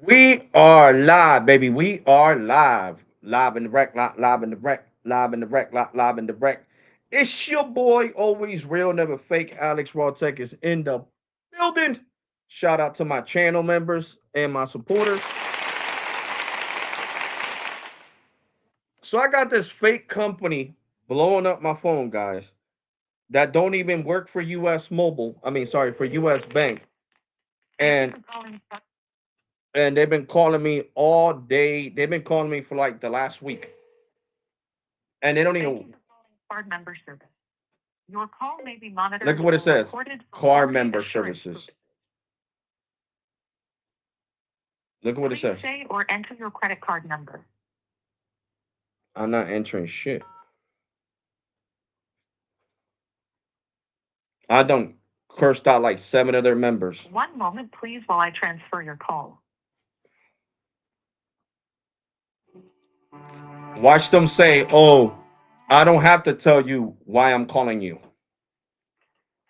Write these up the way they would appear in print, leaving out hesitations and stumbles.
We are live, baby. We are live. Live in the wreck, live in the wreck, live in the wreck, live in the wreck. It's your boy, always real, never fake. Alex Rawtech is in the building. Shout out to my channel members and my supporters. So I got this fake company blowing up my phone, guys, that don't even work for US Mobile. I mean, sorry, for US Bank. And they've been calling me all day. They've been calling me for like the last week. And they don't even card member service. Your call may be monitored. Look at what it says. Card member services. Look at what it says. Say or enter your credit card number. I'm not entering shit. I don't cursed out like 7 of their members. One moment, please, while I transfer your call. Watch them say, "Oh, I don't have to tell you why I'm calling you."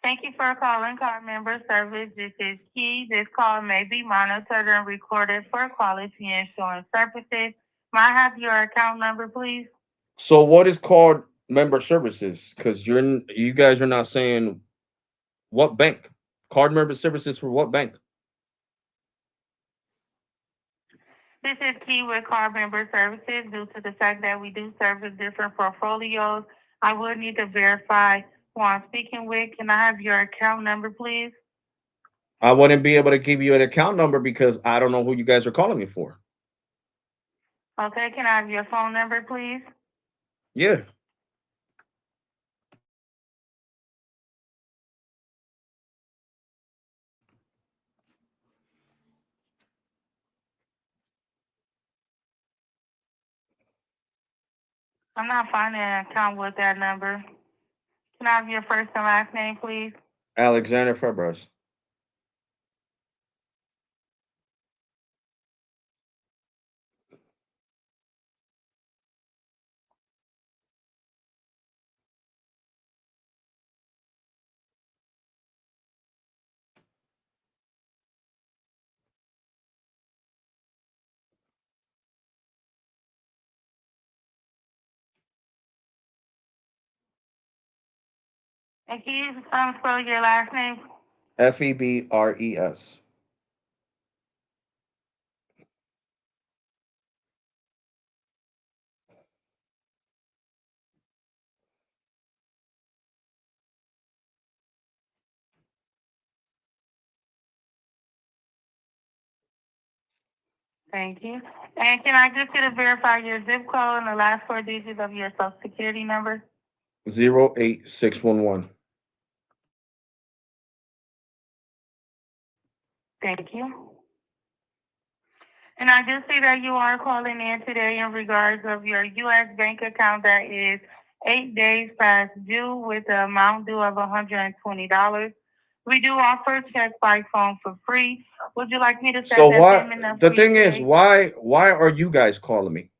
Thank you for calling Card Member Service. This is Key. This call may be monitored and recorded for quality insurance purposes. May I have your account number, please? So, what is called member services? Because you guys are not saying what bank. Card member services for what bank? This is Key with Card Member Services. Due to the fact that we do service different portfolios, I would need to verify who I'm speaking with. Can I have your account number, please? I wouldn't be able to give you an account number because I don't know who you guys are calling me for. Okay, can I have your phone number, please? Yeah. I'm not finding an account with that number. Can I have your first and last name, please? Alexander Febres. And can you spell your last name? Febres. Thank you. And can I just get to verify your zip code and the last 4 digits of your social security number? 08611. Thank you. And I do see that you are calling in today in regards of your U.S. bank account that is 8 days past due with the amount due of $120. We do offer check by phone for free. Would you like me to set so that why, payment up? The thing is, why are you guys calling me?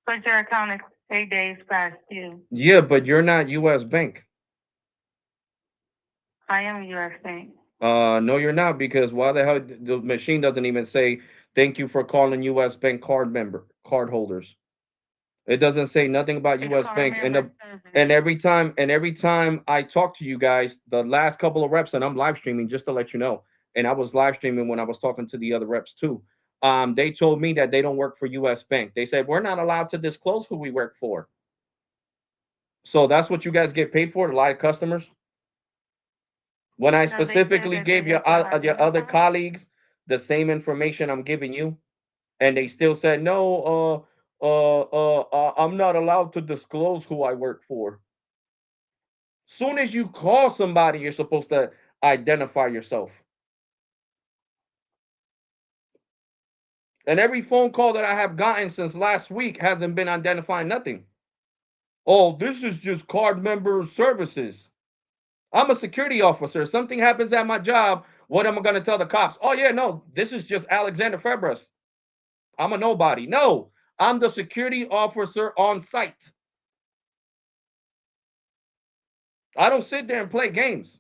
Because your account is 8 days past due. Yeah, but you're not U.S. Bank. I am U.S. Bank. No, you're not because why the hell the machine doesn't even say thank you for calling U.S. Bank card holders. It doesn't say nothing about U.S. Bank. And every time I talk to you guys, the last couple of reps, and I'm live streaming just to let you know, and I was live streaming when I was talking to the other reps too. They told me that they don't work for U.S. Bank. They said we're not allowed to disclose who we work for. So that's what you guys get paid for, to lie to customers. When I specifically gave your other colleagues the same information I'm giving you, and they still said no, I'm not allowed to disclose who I work for. Soon as you call somebody, you're supposed to identify yourself. And every phone call that I have gotten since last week hasn't been identifying nothing. Oh, this is just card member services. I'm a security officer. If something happens at my job, what am I going to tell the cops? Oh, yeah, no, this is just Alexander Febres. I'm a nobody. No, I'm the security officer on site. I don't sit there and play games.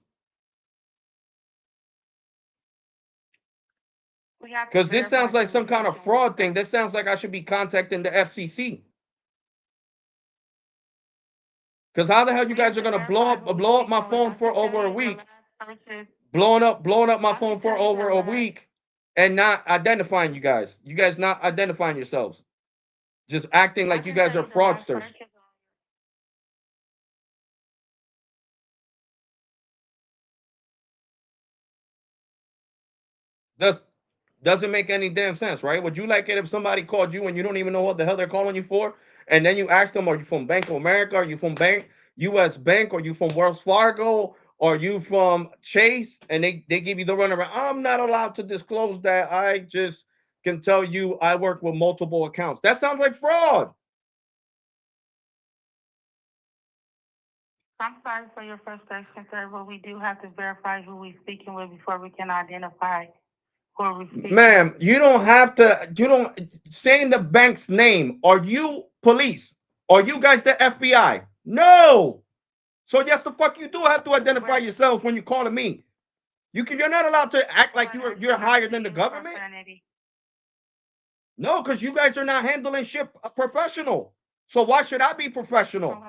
Because this sounds like some kind of fraud thing. This sounds like I should be contacting the FCC. Because how the hell you guys are gonna blow up my phone for over a week, blowing up my phone for over a week, and not identifying you guys. You guys not identifying yourselves, just acting like you guys are fraudsters. Doesn't make any damn sense, right? Would you like it if somebody called you and you don't even know what the hell they're calling you for, and then you ask them, are you from Bank of America? Are you from U.S. Bank? Are you from Wells Fargo? Are you from Chase? And they give you the runaround. I'm not allowed to disclose that. I just can tell you I work with multiple accounts. That sounds like fraud. I'm sorry for your frustration, sir, but we do have to verify who we're speaking with before we can identify who we're speaking with. Ma'am, you don't have to, you don't saying the bank's name. Are you police? Are you guys the FBI? No. So yes, the fuck you do have to identify yourselves when you're calling me. You're not allowed to act like you're higher than the government. No, because you guys are not handling shit professional. So why should I be professional?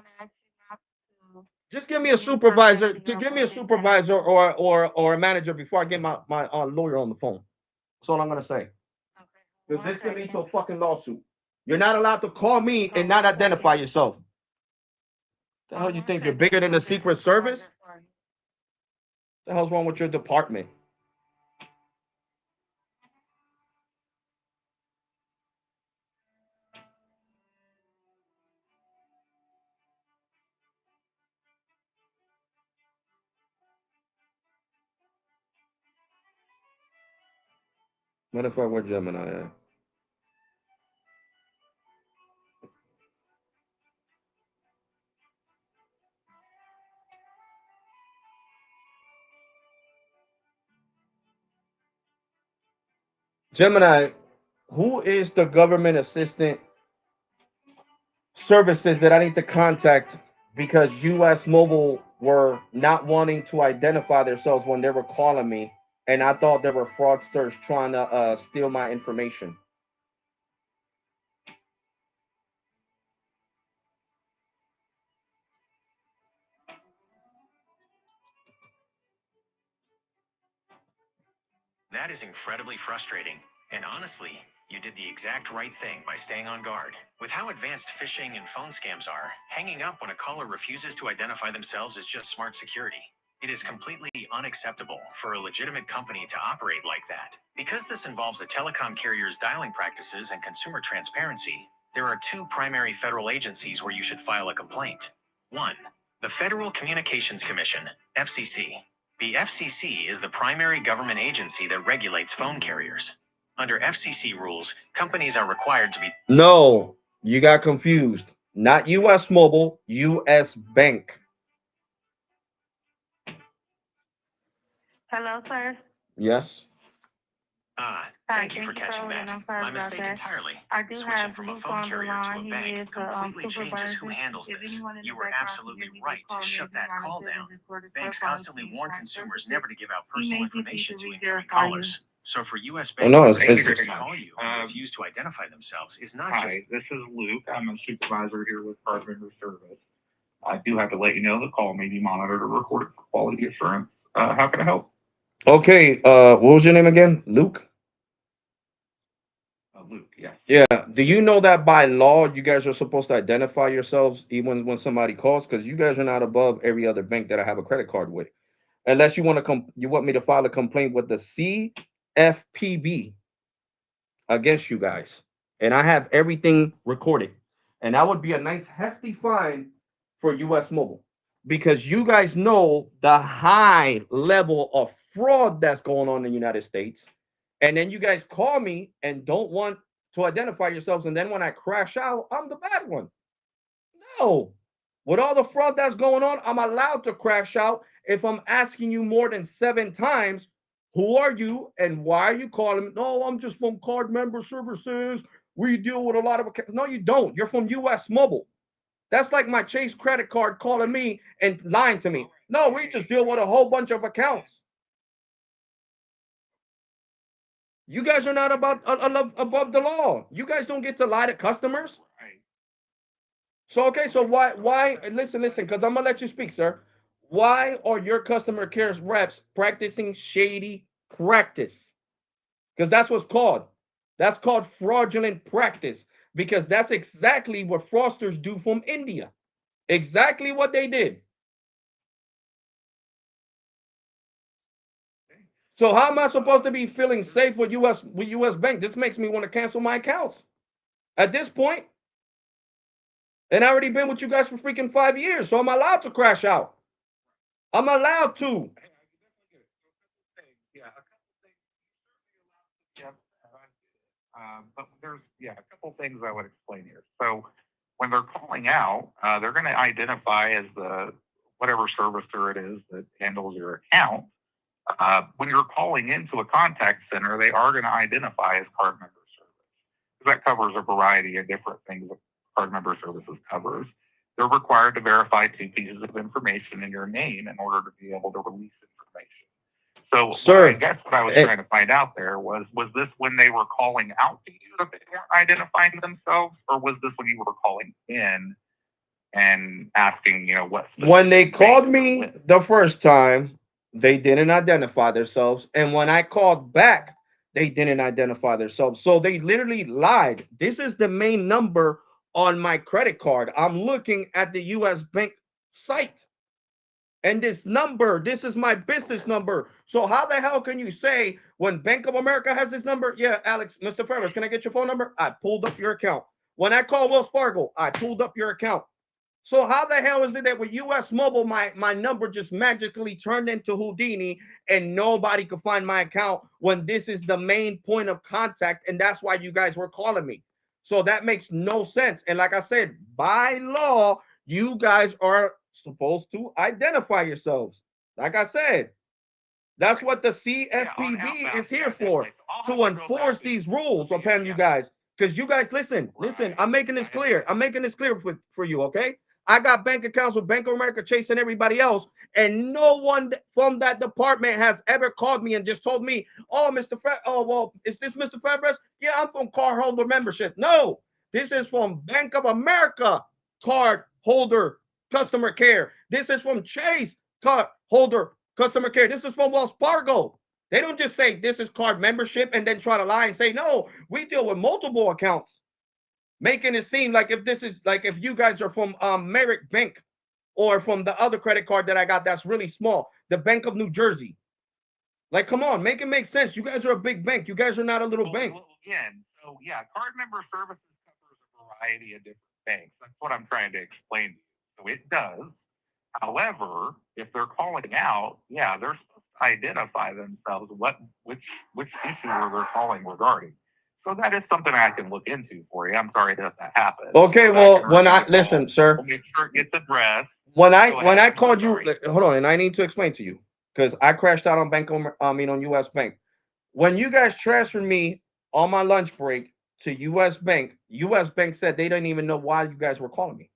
Just give me a supervisor. Give me a supervisor or a manager before I get my lawyer on the phone. That's all I'm gonna say. Because this can lead to a fucking lawsuit. You're not allowed to call me and not identify yourself. The hell you think you're bigger than the Secret Service? The hell's wrong with your department? Matter of fact, where Gemini at? Gemini, who is the government assistant services that I need to contact because US Mobile were not wanting to identify themselves when they were calling me, and I thought they were fraudsters trying to steal my information. That is incredibly frustrating. And honestly, you did the exact right thing by staying on guard. With how advanced phishing and phone scams are, hanging up when a caller refuses to identify themselves is just smart security. It is completely unacceptable for a legitimate company to operate like that. Because this involves a telecom carrier's dialing practices and consumer transparency, there are two primary federal agencies where you should file a complaint. 1. The Federal Communications Commission, FCC. The FCC is the primary government agency that regulates phone carriers. Under FCC rules, companies are required to be... No, you got confused. Not US Mobile, US Bank. Hello, sir. Yes. Thank you for catching that. My mistake entirely. Switching from a phone carrier to a bank completely changes who handles this. You were absolutely right to shut that call down. Banks constantly warn consumers never to give out personal information to incoming callers. So for U.S. Bank to call you and refuse to identify themselves is not just... Hi, this is Luke. I'm a supervisor here with Card Vendor Service. I do have to let you know the call may be monitored or recorded for quality assurance. How can I help? Okay, what was your name again? Luke? Luke, yes. Yeah. Do you know that by law you guys are supposed to identify yourselves even when somebody calls? Because you guys are not above every other bank that I have a credit card with. Unless you want to you want me to file a complaint with the CFPB against you guys. And I have everything recorded. And that would be a nice hefty fine for US Mobile. Because you guys know the high level of fraud that's going on in the United States. And then you guys call me and don't want to identify yourselves. And then when I crash out, I'm the bad one. No. With all the fraud that's going on, I'm allowed to crash out if I'm asking you more than 7 times, who are you and why are you calling? No, I'm just from Card Member Services. We deal with a lot of accounts. No, you don't. You're from US Mobile. That's like my Chase credit card calling me and lying to me. No, we just deal with a whole bunch of accounts. You guys are not above the law. You guys don't get to lie to customers. Right. So okay, so why listen, because I'm gonna let you speak, sir. Why are your customer care reps practicing shady practice? Because that's what's called. That's called fraudulent practice. Because that's exactly what fraudsters do from India. Exactly what they did. So how am I supposed to be feeling safe with US Bank? This makes me want to cancel my accounts at this point. And I already been with you guys for freaking 5 years, so I'm allowed to crash out. I'm allowed to. Yeah, a couple things. Yep. But there's a couple things I would explain here. So when they're calling out, they're going to identify as the whatever servicer it is that handles your account. When you're calling into a contact center, they are going to identify as card member service. That covers a variety of different things that card member services covers. They're required to verify 2 pieces of information in your name in order to be able to release information. So, Sir, I guess what I was trying to find out there was this when they were calling out to you that they weren't identifying themselves, or was this when you were calling in and asking, what? When they called me the first time, they didn't identify themselves, and when I called back, they didn't identify themselves. So they literally lied. This is the main number on my credit card. I'm looking at the US Bank site. And this is my business number. So how the hell can you say when Bank of America has this number? Yeah, Alex, Mr. Ferris, can I get your phone number? I pulled up your account. When I call Wells Fargo, I pulled up your account. So how the hell is it that with US Mobile, my number just magically turned into Houdini and nobody could find my account when this is the main point of contact, and that's why you guys were calling me? So that makes no sense. And like I said, by law, you guys are supposed to identify yourselves. Like I said, that's what the CFPB is here for, to enforce these rules upon you guys. Because you guys, listen, I'm making this clear. I'm making this clear for you, okay? I got bank accounts with Bank of America, Chase, and everybody else, and no one from that department has ever called me and just told me, "Oh, is this Mr. Fabres? Yeah, I'm from cardholder membership." No, this is from Bank of America card holder customer care. This is from Chase card holder customer care. This is from Wells Fargo. They don't just say this is card membership and then try to lie and say, no, we deal with multiple accounts, making it seem like if you guys are from Merrick Bank or from the other credit card that I got that's really small, the Bank of New Jersey. Like, come on, make it make sense. You guys are a big bank. You guys are not a little bank. Again, so yeah, card member services covers a variety of different things. That's what I'm trying to explain to you. So it does. However, if they're calling out, yeah, they're supposed to identify themselves which issue they're calling regarding. So that is something I can look into for you. I'm sorry that happened. Okay, well, when I listen, sir, we'll make sure it gets addressed. When I called you, hold on, and I need to explain to you because I crashed out on on US Bank. When you guys transferred me on my lunch break to US Bank said they didn't even know why you guys were calling me.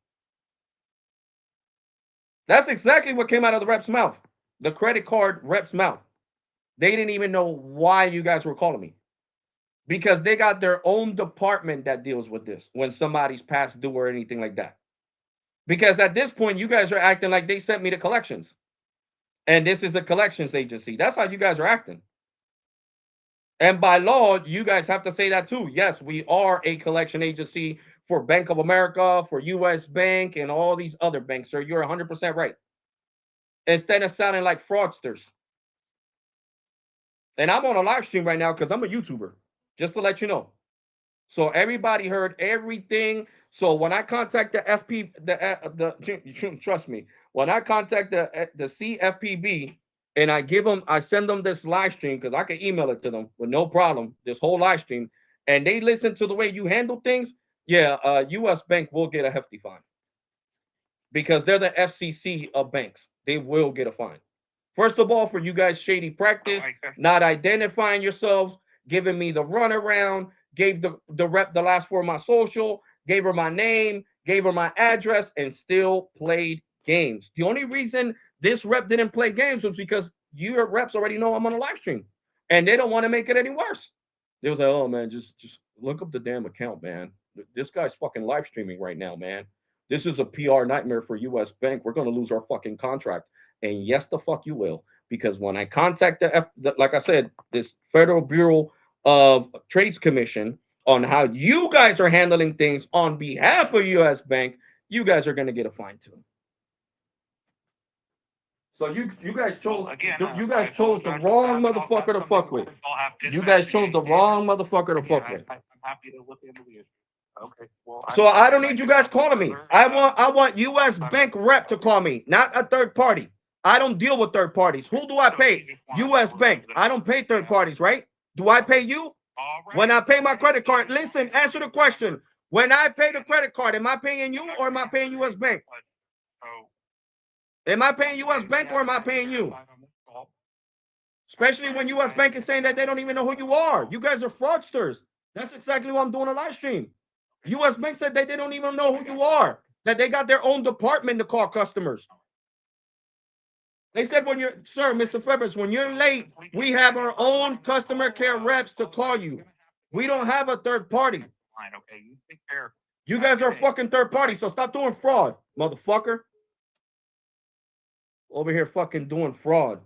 That's exactly what came out of the rep's mouth. The credit card rep's mouth. They didn't even know why you guys were calling me. Because they got their own department that deals with this when somebody's past due or anything like that. Because at this point, you guys are acting like they sent me to collections. And this is a collections agency. That's how you guys are acting. And by law, you guys have to say that too. Yes, we are a collection agency for Bank of America, for US Bank, and all these other banks, sir. You're 100% right. Instead of sounding like fraudsters. And I'm on a live stream right now because I'm a YouTuber, just to let you know. So everybody heard everything. So when I contact the trust me, when I contact the CFPB and I send them this live stream because I can email it to them with no problem, this whole live stream, and they listen to the way you handle things, yeah, US Bank will get a hefty fine because they're the FCC of banks. They will get a fine. First of all, for you guys shady practice, not identifying yourselves, giving me the runaround, gave the rep the last 4 of my social, gave her my name, gave her my address, and still played games. The only reason this rep didn't play games was because your reps already know I'm on a live stream, and they don't want to make it any worse. They was like, oh man, just look up the damn account, man. This guy's fucking live streaming right now, man. This is a PR nightmare for US Bank. We're gonna lose our fucking contract. And yes, the fuck you will. Because when I contact like I said, this Federal Bureau of Trades Commission on how you guys are handling things on behalf of US Bank, you guys are gonna get a fine too. So you guys chose you guys chose the wrong motherfucker to fuck with. You guys chose the wrong motherfucker to fuck with. I'm happy to look into the issue. Okay. Well, So I don't need you guys calling me. I want US Bank rep to call me, not a third party. I don't deal with third parties. Who do I pay? US Bank. I don't pay third parties, right? Do I pay you? When I pay my credit card, listen, answer the question. When I pay the credit card, am I paying you or am I paying US Bank? Am I paying US Bank or am I paying you? Especially when US Bank is saying that they don't even know who you are. You guys are fraudsters. That's exactly what I'm doing a live stream. US Bank said they don't even know who you are, that they got their own department to call customers. They said when you're, sir, Mr. Febbers, when you're late, we have our own customer care reps to call you. We don't have a third party. Okay, you take care. You guys are fucking third party, so stop doing fraud, motherfucker. Over here fucking doing fraud.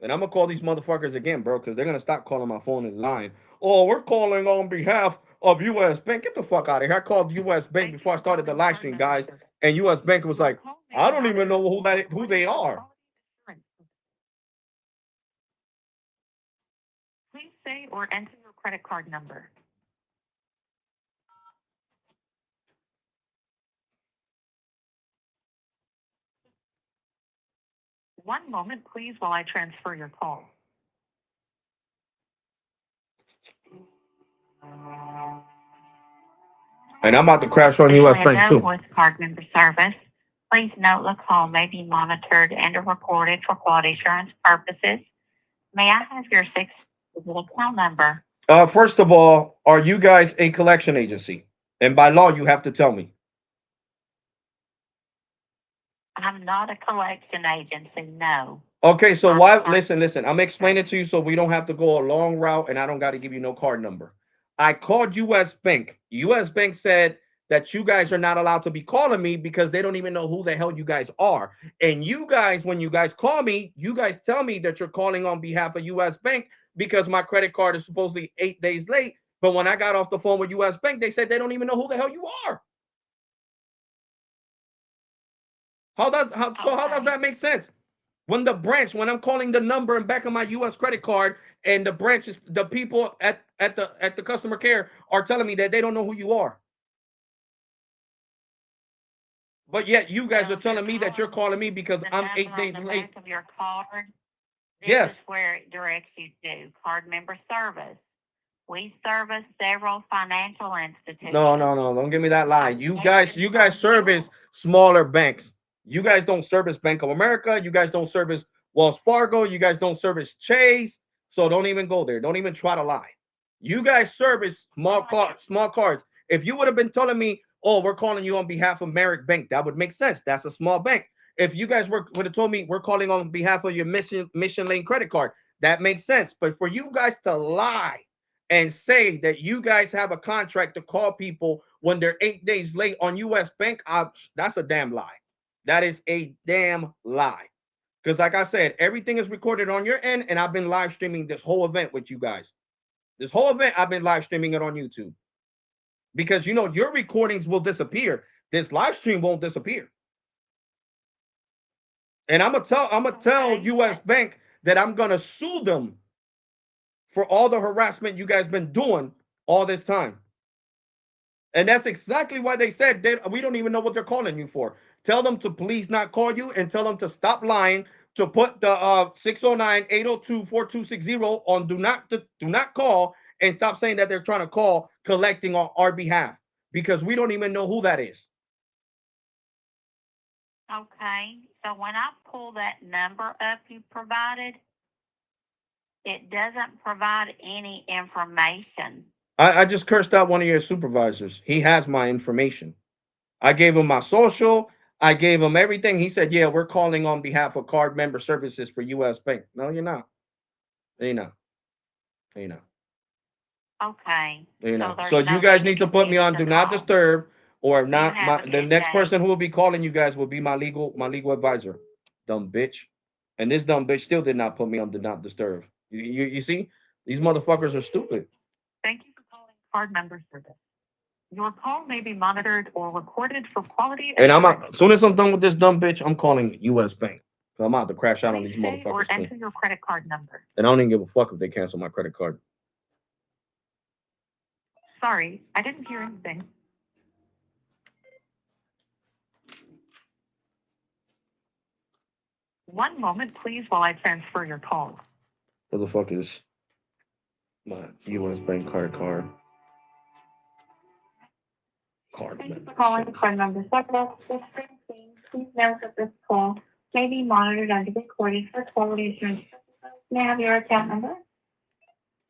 And I'm gonna call these motherfuckers again, bro, because they're gonna stop calling my phone in line. Oh, we're calling on behalf of US Bank. Get the fuck out of here. I called US Bank before I started the live stream, guys. And US Bank was like, I don't even know who they are. Please say or enter your credit card number. One moment, please, while I transfer your call. And I'm about to crash on US Bank too. Voice card member service. Please note the call may be monitored and recorded for quality assurance purposes. May I have your 6-digit account number? First of all, are you guys a collection agency? And by law, you have to tell me. I'm not a collection agency, no. Okay, so why? Listen. I'm explaining to you so we don't have to go a long route, and I don't got to give you no card number. I called US Bank. US Bank said that you guys are not allowed to be calling me because they don't even know who the hell you guys are. And you guys, when you guys call me, you guys tell me that you're calling on behalf of US Bank because my credit card is supposedly 8 days late. But when I got off the phone with US Bank, they said they don't even know who the hell you are. How does that make sense? When I'm calling the number in back of my US credit card, and the branches, the people at the customer care are telling me that they don't know who you are. But yet you guys are telling me that you're calling me because I'm 8 days late. Of your card. Yes. This is where it directs you to card member service. We service several financial institutions. No, don't give me that lie. You guys service smaller banks. You guys don't service Bank of America. You guys don't service Wells Fargo. You guys don't service Chase. So don't even go there. Don't even try to lie. You guys service small cards. If you would have been telling me, oh, we're calling you on behalf of Merrick Bank, that would make sense. That's a small bank. If you guys would have told me we're calling on behalf of your Mission Lane credit card, that makes sense. But for you guys to lie and say that you guys have a contract to call people when they're 8 days late on US Bank, that's a damn lie. That is a damn lie. Because like I said, everything is recorded on your end, and I've been live streaming this whole event with you guys. This whole event, I've been live streaming it on YouTube. Because, your recordings will disappear. This live stream won't disappear. And I'm gonna tell US Bank that I'm gonna sue them for all the harassment you guys been doing all this time. And that's exactly why they said we don't even know what they're calling you for. Tell them to please not call you, and tell them to stop lying, to put the 609-802-4260 on do not call, and stop saying that they're trying to call collecting on our behalf, because we don't even know who that is. Okay, so when I pull that number up you provided, it doesn't provide any information. I just cursed out one of your supervisors. He has my information. I gave him my social. I gave him everything. He said, "Yeah, we're calling on behalf of card member services for U.S. Bank." No, you're not. No, you're not. No, you're not. Okay. No, you're So not. there's So no you way guys to need to put me continue on the do not call. disturb, or not have my a the good next day. person who will be calling you guys will be my legal advisor. Dumb bitch. And this dumb bitch still did not put me on do not disturb. You see, these motherfuckers are stupid. Thank you for calling Card Member Service. Your call may be monitored or recorded for quality And I'm assurance. as soon as I'm done with this dumb bitch, I'm calling U.S. Bank. So I'm out to crash out on Please these say or motherfuckers too. enter your credit card number. And I don't even give a fuck if they cancel my credit card. Sorry, I didn't hear anything. One moment, please, while I transfer your call. What the fuck is my U.S. Bank card? Card Thank you member for calling service. Card Member Service. Please note that this call may be monitored and recorded for quality assurance purposes. May I have your account number?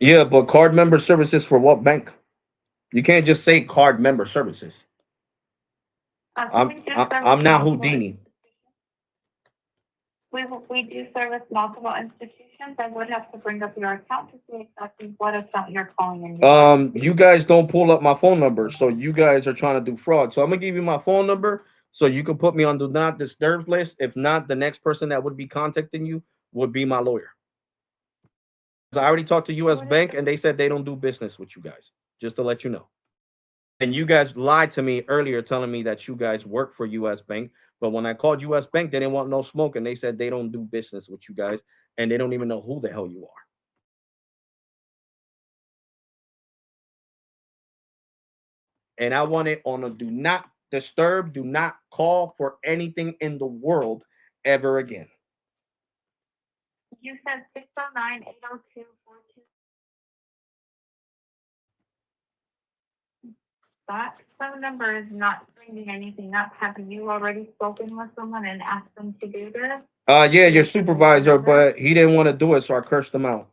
Yeah, but card member services for what bank? You can't just say card member services. I'm not Houdini. We do service multiple institutions. I would have to bring up your account to see exactly what account you're calling in. You guys don't pull up my phone number, so you guys are trying to do fraud. So I'm gonna give you my phone number so you can put me on do not disturb list. If not, the next person that would be contacting you would be my lawyer. So I already talked to U.S. Bank and they said they don't do business with you guys. Just to let you know. And you guys lied to me earlier telling me that you guys work for U.S. Bank. But when I called U.S. Bank, they didn't want no smoke and they said they don't do business with you guys and they don't even know who the hell you are. And I want it on a do not disturb, do not call for anything in the world ever again. You said 609-802-42. That phone number is not bringing anything up. Have you already spoken with someone and asked them to do this? Yeah, your supervisor, but he didn't want to do it, so I cursed him out.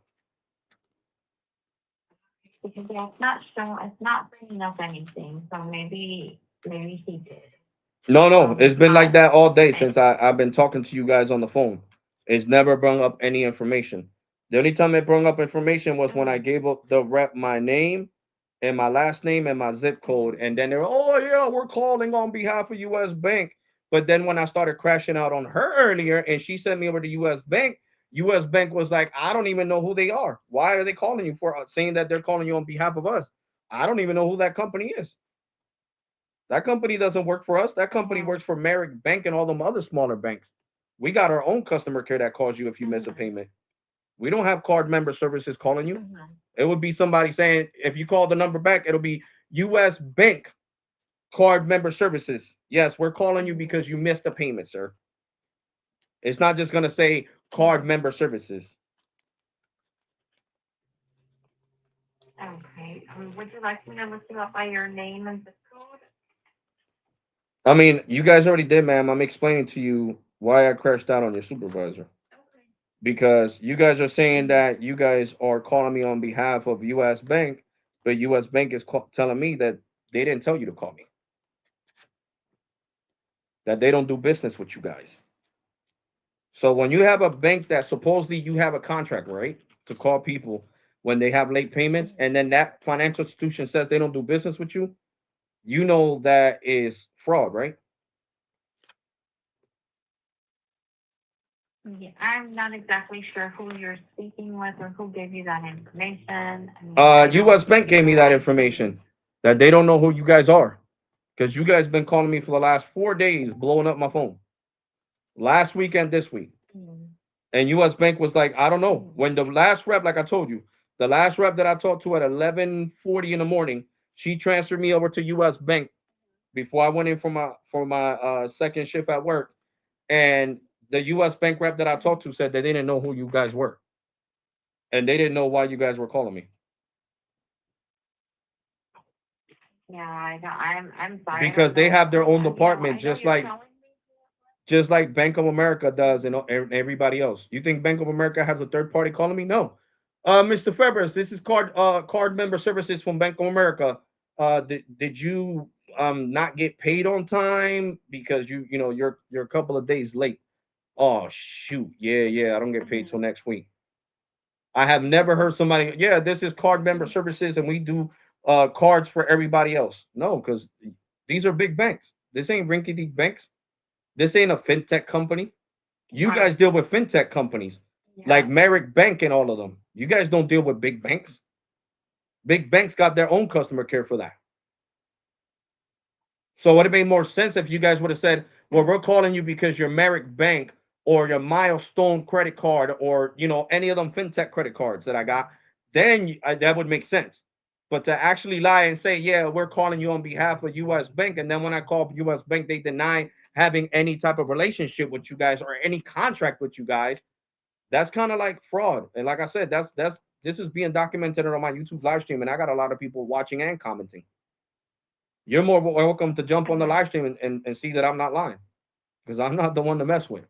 Because it's not showing, it's not bringing up anything. So maybe he did. No, it's been like that all day since I've been talking to you guys on the phone. It's never brought up any information. The only time it brought up information was when I gave up the rep my name and my last name and my zip code, and then they're, oh yeah, we're calling on behalf of U.S. Bank. But then when I started crashing out on her earlier, and she sent me over to U.S. Bank, U.S. Bank was like, I don't even know who they are. Why are they calling you for saying that they're calling you on behalf of us? I don't even know who that company is. That company doesn't work for us. That company works for Merrick Bank and all them other smaller banks. We got our own customer care that calls you if you miss a payment. We don't have card member services calling you. It would be somebody saying, if you call the number back, it'll be U.S. Bank card member services. Yes, we're calling you because you missed a payment, sir. It's not just going to say card member services. Okay. Would you like me to look you up by your name and zip code? I mean, you guys already did, ma'am. I'm explaining to you why I crashed out on your supervisor. Okay. Because you guys are saying that you guys are calling me on behalf of U.S. Bank, but U.S. Bank is telling me that they didn't tell you to call me. That they don't do business with you guys. So when you have a bank that supposedly you have a contract, right, to call people when they have late payments, and then that financial institution says they don't do business with you, you know that is fraud, right? Yeah, I'm not exactly sure who you're speaking with or who gave you that information. U.S. Bank gave me that information that they don't know who you guys are because you guys been calling me for the last 4 days, blowing up my phone. Last weekend, this week. And U.S. Bank was like, I don't know. When the last rep, like I told you, the last rep that I talked to at 11:40 in the morning, she transferred me over to U.S. Bank before I went in for my second shift at work. And the U.S. Bank rep that I talked to said that they didn't know who you guys were, and they didn't know why you guys were calling me. Yeah, I know. I'm sorry. Because they have their own department, just like Bank of America does, and everybody else. You think Bank of America has a third party calling me? No. Mr. Febres, this is card member services from Bank of America. Did you not get paid on time because you're a couple of days late. Oh shoot, yeah, I don't get paid till next week. I have never heard somebody, yeah, this is card member services and we do cards for everybody else. No, because these are big banks. This ain't rinky dink banks. This ain't a fintech company. You guys deal with fintech companies like Merrick Bank and all of them. You guys don't deal with big banks. Big banks got their own customer care for that. So it would have made more sense if you guys would have said, well, we're calling you because your Merrick Bank or your Milestone credit card or, any of them fintech credit cards that I got, then that would make sense. But to actually lie and say, yeah, we're calling you on behalf of US Bank. And then when I call US Bank, they deny having any type of relationship with you guys or any contract with you guys. That's kind of like fraud. And like I said, this is being documented on my YouTube live stream. And I got a lot of people watching and commenting. You're more welcome to jump on the live stream and see that I'm not lying because I'm not the one to mess with.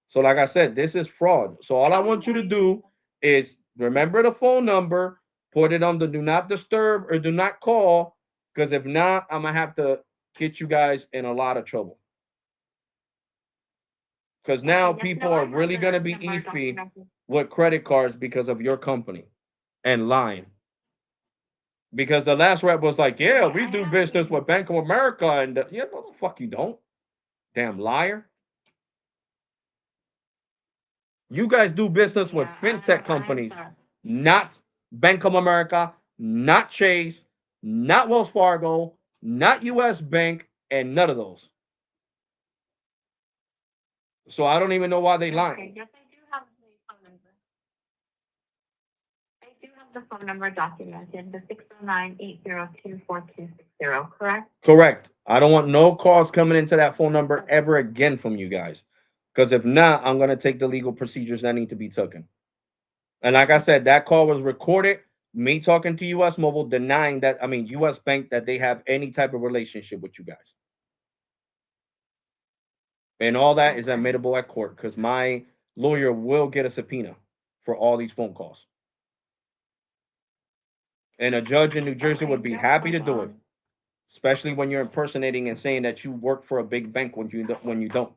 So, like I said, this is fraud. So, all I want you to do is remember the phone number, put it on the do not disturb or do not call, because if not, I'm going to have to get you guys in a lot of trouble. Because now people are really going to be iffy with credit cards because of your company and lying. Because the last rep was like, yeah, we do business with Bank of America. And yeah, no, the fuck you don't. Damn liar. You guys do business with fintech companies, not Bank of America, not Chase, not Wells Fargo, not US Bank, and none of those. So I don't even know why they lie. Okay, yes, I do have the phone number. I do have the phone number documented, the 609-802-4260, correct? Correct. I don't want no calls coming into that phone number ever again from you guys. Because if not, I'm going to take the legal procedures that need to be taken. And like I said, that call was recorded. Me talking to US Mobile denying that, US Bank, that they have any type of relationship with you guys. And all that is admittable at court because my lawyer will get a subpoena for all these phone calls. And a judge in New Jersey would be happy to do it, especially when you're impersonating and saying that you work for a big bank when you don't.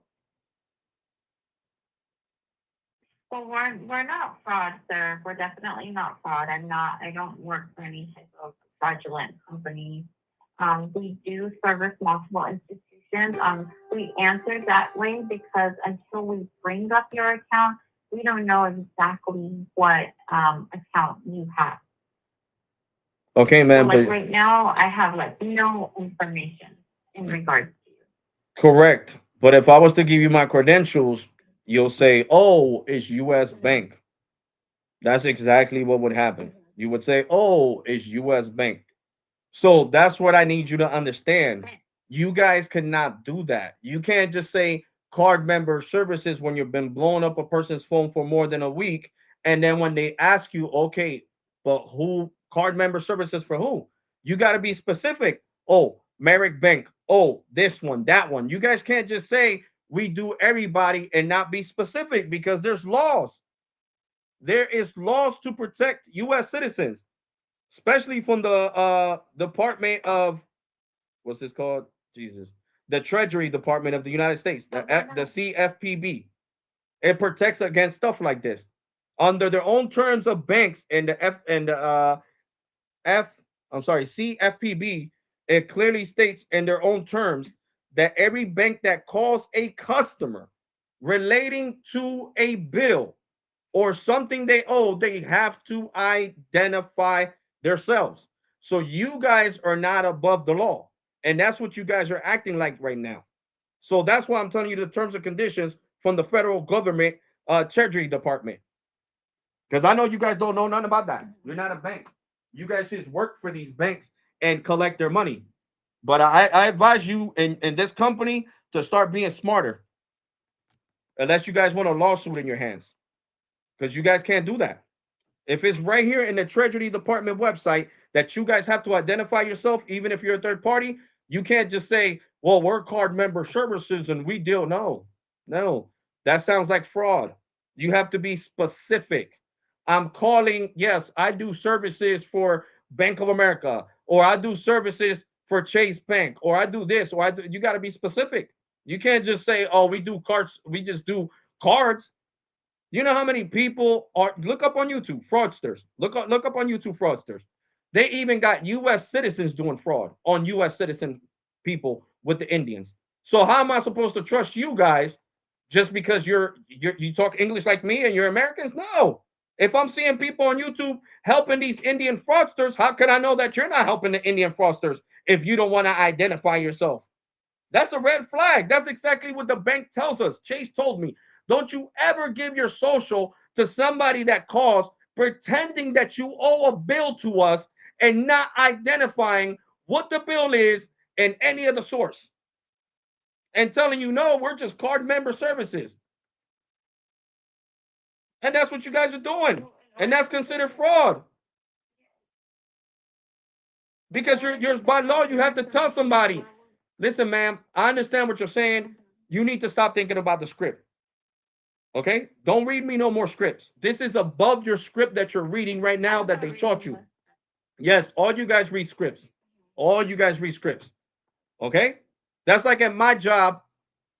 Well, we're not fraud, sir. We're definitely not fraud. I don't work for any type of fraudulent company. We do service multiple institutions. We answered that way because until we bring up your account, we don't know exactly what account you have. Okay, man. So, right now, I have no information in regards to you. Correct. But if I was to give you my credentials, you'll say, oh, it's US Bank. That's exactly what would happen. You would say, oh, it's US Bank. So that's what I need you to understand. You guys cannot do that. You can't just say card member services when you've been blowing up a person's phone for more than a week. And then when they ask you, okay, but who card member services for who? You got to be specific. Oh, Merrick Bank. Oh, this one, that one. You guys can't just say we do everybody and not be specific because there's laws. There is laws to protect U.S. citizens, especially from the Department of, what's this called? Jesus. The Treasury Department of the United States, the CFPB. It protects against stuff like this. Under their own terms of banks and the CFPB, it clearly states in their own terms that every bank that calls a customer relating to a bill or something they owe, they have to identify themselves. So you guys are not above the law. And that's what you guys are acting like right now. So that's why I'm telling you the terms and conditions from the federal government Treasury Department. Because I know you guys don't know nothing about that. You're not a bank. You guys just work for these banks and collect their money. But I advise you in this company to start being smarter. Unless you guys want a lawsuit in your hands. Because you guys can't do that. If it's right here in the Treasury Department website that you guys have to identify yourself, even if you're a third party, you can't just say, well, we're card member services and we deal. No, that sounds like fraud. You have to be specific. I'm calling, yes, I do services for Bank of America, or I do services for Chase Bank, or I do this, or I do. You got to be specific. You can't just say, "Oh, we do cards. We just do cards." You know how many people are? Look up on YouTube fraudsters. Look up on YouTube fraudsters. They even got U.S. citizens doing fraud on U.S. citizen people with the Indians. So how am I supposed to trust you guys just because you talk English like me and you're Americans? No. If I'm seeing people on YouTube helping these Indian fraudsters, how can I know that you're not helping the Indian fraudsters if you don't want to identify yourself? That's a red flag. That's exactly what the bank tells us. Chase told me, don't you ever give your social to somebody that calls pretending that you owe a bill to us and not identifying what the bill is and any other source and telling you, no, we're just card member services. And that's what you guys are doing. And that's considered fraud. Because you're by law, you have to tell somebody, listen, ma'am, I understand what you're saying. You need to stop thinking about the script. Okay? Don't read me no more scripts. This is above your script that you're reading right now that they taught you. Yes, all you guys read scripts. All you guys read scripts. Okay? That's like at my job.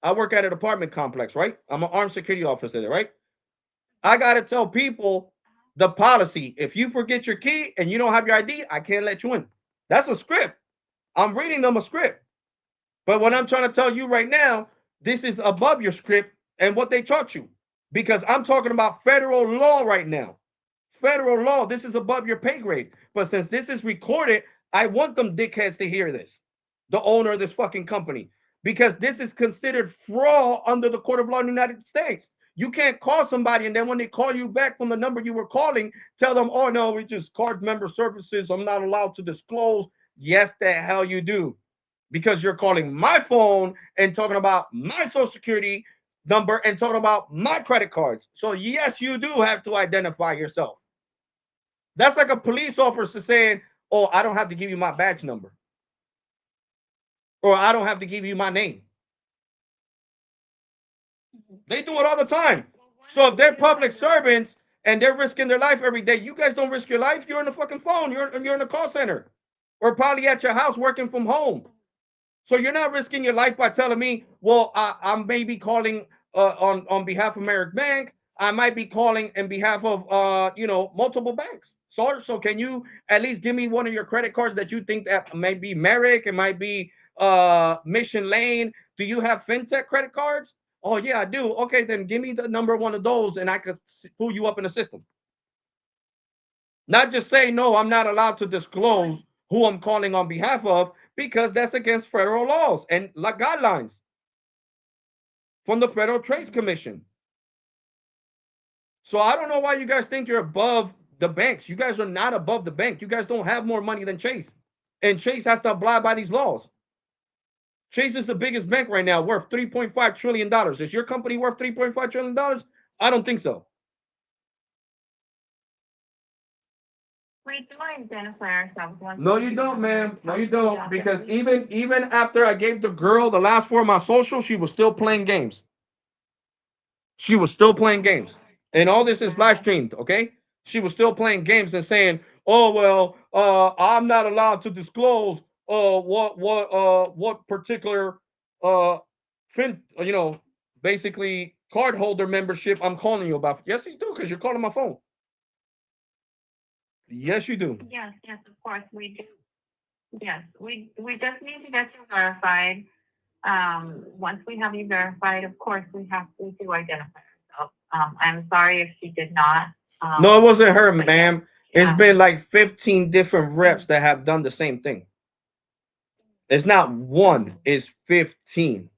I work at an apartment complex, right? I'm an armed security officer there, right? I got to tell people the policy. If you forget your key and you don't have your ID, I can't let you in. That's a script. I'm reading them a script. But what I'm trying to tell you right now, this is above your script and what they taught you. Because I'm talking about federal law right now. Federal law, this is above your pay grade. But since this is recorded, I want them dickheads to hear this. The owner of this fucking company. Because this is considered fraud under the court of law in the United States. You can't call somebody and then when they call you back from the number you were calling, tell them, oh no, we just card member services. I'm not allowed to disclose. Yes, the hell you do. Because you're calling my phone and talking about my social security number and talking about my credit cards. So yes, you do have to identify yourself. That's like a police officer saying, oh, I don't have to give you my badge number. Or I don't have to give you my name. They do it all the time. So if they're public servants and they're risking their life every day, you guys don't risk your life. You're on the fucking phone. You're in a call center. Or probably at your house working from home. So you're not risking your life by telling me, well, I may be calling on behalf of Merrick Bank. I might be calling in behalf of multiple banks. So can you at least give me one of your credit cards that you think that might be Merrick? It might be Mission Lane. Do you have fintech credit cards? Oh yeah, I do. Okay, then give me the number of one of those, and I could pull you up in the system. Not just say no. I'm not allowed to disclose who I'm calling on behalf of because that's against federal laws and guidelines from the Federal Trade Commission. So I don't know why you guys think you're above the banks. You guys are not above the bank. You guys don't have more money than Chase. And Chase has to abide by these laws. Chase is the biggest bank right now, worth $3.5 trillion. Is your company worth $3.5 trillion? I don't think so. We do identify ourselves. No, you don't, ma'am. No, you don't. Because even after I gave the girl the last four of my social, she was still playing games. She was still playing games. And all this is live streamed, okay? She was still playing games and saying, oh, well, I'm not allowed to disclose what particular basically card holder membership I'm calling you about. Yes, you do, because you're calling my phone. Yes, you do. Yes, of course we do. Yes, we just need to get you verified. Once we have you verified, of course we do identify ourselves. I'm sorry if she did not. No, it wasn't her, ma'am. Yeah. It's been like 15 different reps that have done the same thing. It's not one, it's 15.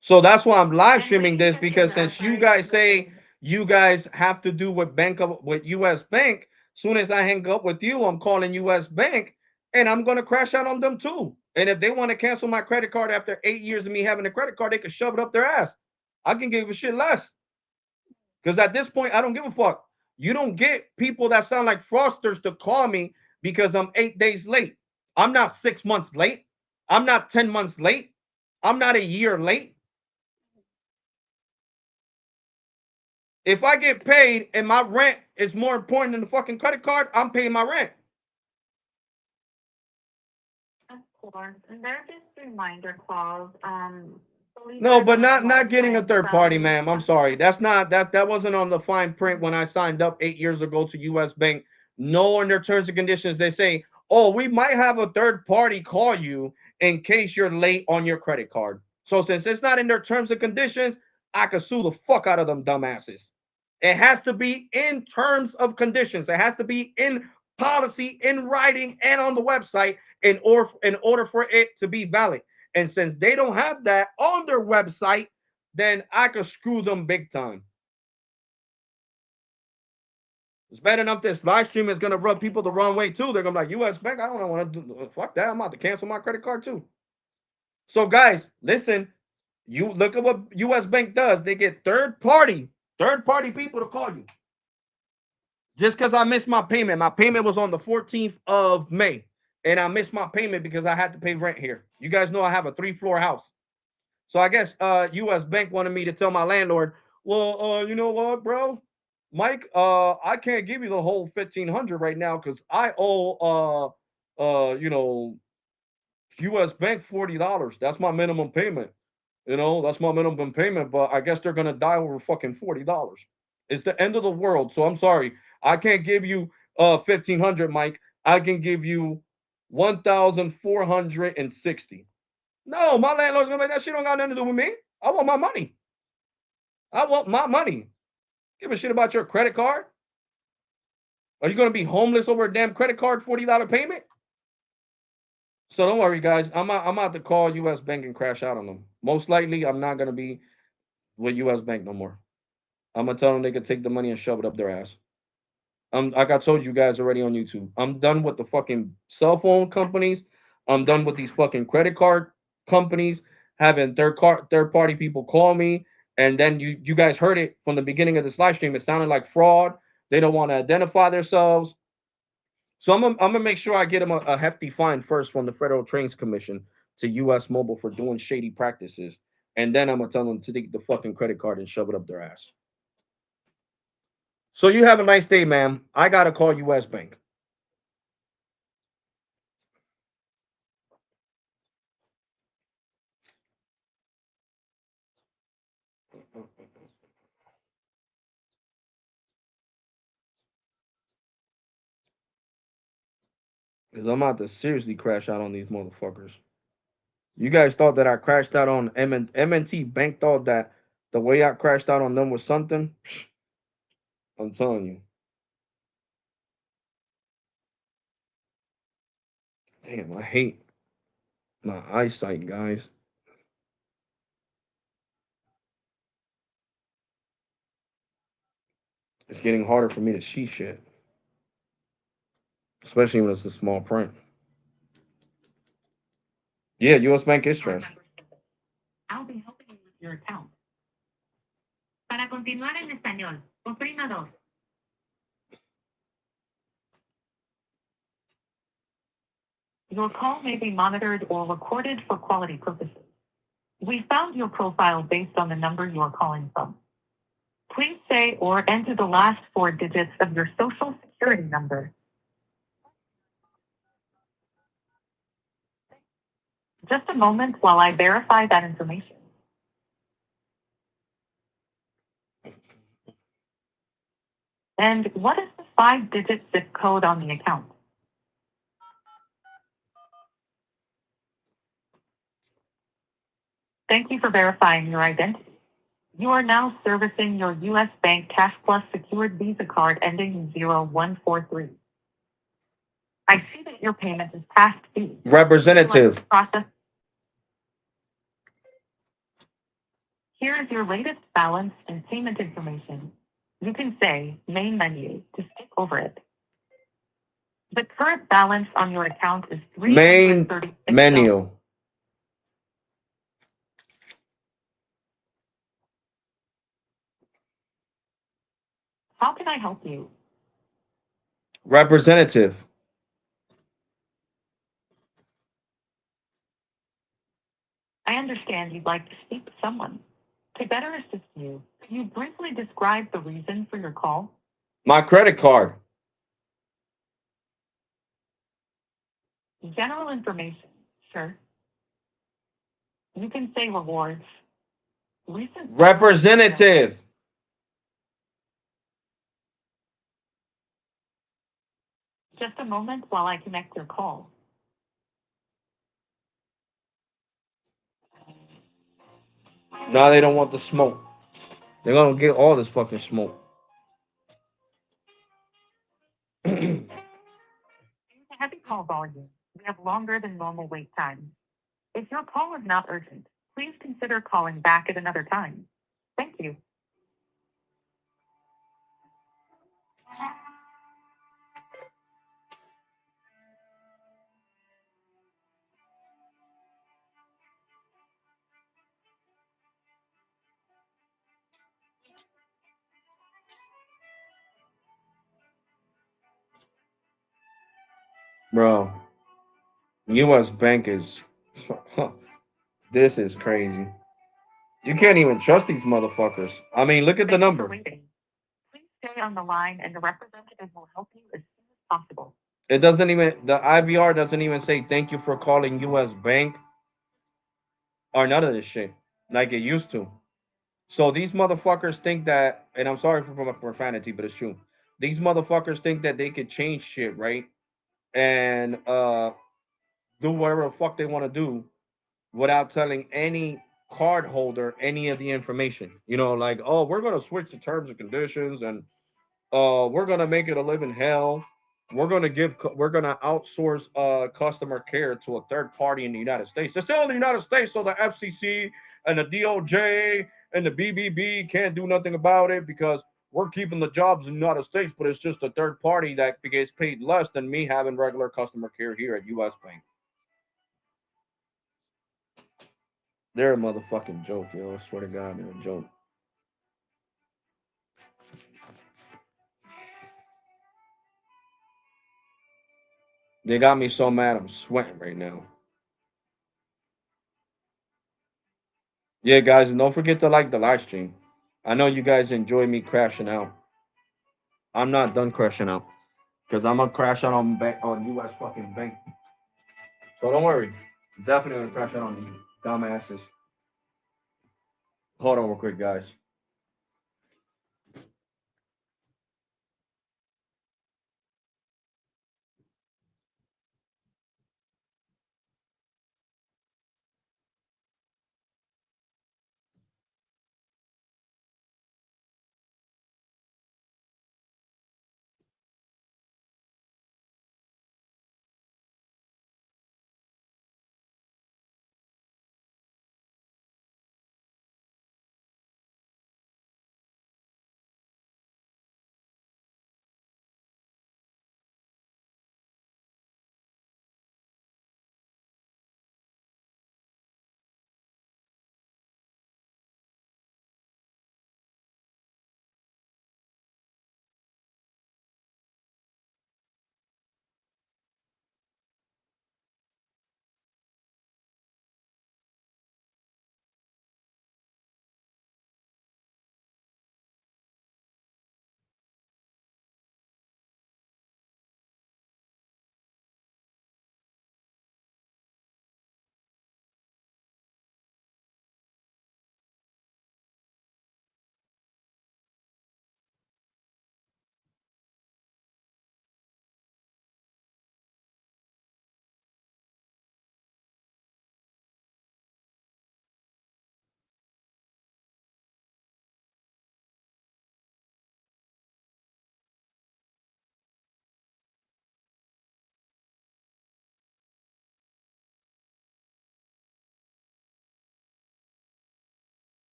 So that's why I'm live streaming this, because since you guys say you guys have to do with US Bank, soon as I hang up with you, I'm calling US Bank and I'm going to crash out on them too. And if they want to cancel my credit card after 8 years of me having a credit card, they can shove it up their ass. I can give a shit less. Because at this point, I don't give a fuck. You don't get people that sound like fraudsters to call me because I'm 8 days late. I'm not 6 months late. I'm not 10 months late. I'm not a year late. If I get paid and my rent is more important than the fucking credit card, I'm paying my rent. course, and they're just reminder calls. Believe it No, or but not a lot of getting a times, third party, these ma'am. I'm sorry. That's not that wasn't on the fine print when I signed up 8 years ago to US Bank. No, in their terms and conditions, they say, oh, we might have a third party call you in case you're late on your credit card. So since it's not in their terms and conditions, I could sue the fuck out of them dumbasses. It has to be in terms of conditions. It has to be in policy, in writing, and on the website in order for it to be valid. And since they don't have that on their website, then I could screw them big time. It's bad enough this live stream is gonna rub people the wrong way too. They're gonna be like, US Bank, I don't want to do fuck that. I'm about to cancel my credit card too. So guys, listen, you look at what US Bank does. They get third party people to call you. Just because I missed my payment. My payment was on the 14th of May. And I missed my payment because I had to pay rent here. You guys know I have a 3-floor house. So I guess US Bank wanted me to tell my landlord, well, you know what, bro? Mike, I can't give you the whole 1,500 right now because I owe US Bank $40. That's my minimum payment. That's my minimum payment, but I guess they're gonna die over fucking $40. It's the end of the world. So I'm sorry. I can't give you 1,500, Mike. I can give you 1,460. No, my landlord's gonna be like, that shit don't got nothing to do with me. I want my money. I want my money. Give a shit about your credit card. Are you gonna be homeless over a damn credit card $40 payment? So don't worry, guys. I'm out to call US Bank and crash out on them. Most likely, I'm not gonna be with US Bank no more. I'm gonna tell them they can take the money and shove it up their ass. Like I told you guys already on YouTube. I'm done with the fucking cell phone companies. I'm done with these fucking credit card companies having third party people call me, and then you guys heard it from the beginning of this live stream. It sounded like fraud. They don't want to identify themselves. So I'm gonna make sure I get them a hefty fine first from the Federal Trades Commission to US Mobile for doing shady practices, and then I'm gonna tell them to take the fucking credit card and shove it up their ass. So you have a nice day, ma'am. I gotta call US Bank. Because I'm about to seriously crash out on these motherfuckers. You guys thought that I crashed out on M&T Bank thought that the way I crashed out on them was something? I'm telling you. Damn, I hate my eyesight, guys. It's getting harder for me to see shit. Especially when it's a small print. Yeah, US Bank is trash. I'll be helping you with your account. Para continuar en español, oprima 2. Your call may be monitored or recorded for quality purposes. We found your profile based on the number you are calling from. Please say or enter the last 4 digits of your social security number. Just a moment while I verify that information. And what is the 5-digit zip code on the account? Thank you for verifying your identity. You are now servicing your US Bank Cash Plus secured Visa card ending in 0143. I see that your payment is past due. Representative. Process. Here is your latest balance and payment information. You can say main menu to skip over it. The current balance on your account is Main $336. menu. How can I help you? Representative. I understand you'd like to speak to someone. To better assist you, could you briefly describe the reason for your call? My credit card. General information, Sure. You can say rewards. Recent Representative. Just a moment while I connect your call. Now they don't want the smoke. They're gonna get all this fucking smoke. Due to heavy call volume, we have longer than normal wait times. If your call is not urgent, please consider calling back at another time. Thank you. Bro, U.S. Bank is. This is crazy. You can't even trust these motherfuckers. I mean, look at the Thank you for number. waiting. Please stay on the line and the representative will help you as soon as possible. It doesn't even, the IVR doesn't even say thank you for calling U.S. Bank or none of this shit like it used to. So these motherfuckers think that, and I'm sorry for my profanity, but it's true. These motherfuckers think that they could change shit, right? And do whatever the fuck they want to do without telling any card holder any of the information. You know, like, oh, we're gonna switch the terms and conditions, and we're gonna make it a living hell. We're gonna outsource customer care to a third party in the United States. It's still in the United States, so the FCC and the DOJ and the BBB can't do nothing about it because we're keeping the jobs in the United States, but it's just a third party that gets paid less than me having regular customer care here at US Bank. They're a motherfucking joke, yo. I swear to God, they're a joke. They got me so mad I'm sweating right now. Yeah, guys, and don't forget to like the live stream. I know you guys enjoy me crashing out. I'm not done crashing out because I'm gonna crash out on US fucking bank. So don't worry. Definitely gonna crash out on you dumbasses. Hold on real quick, guys.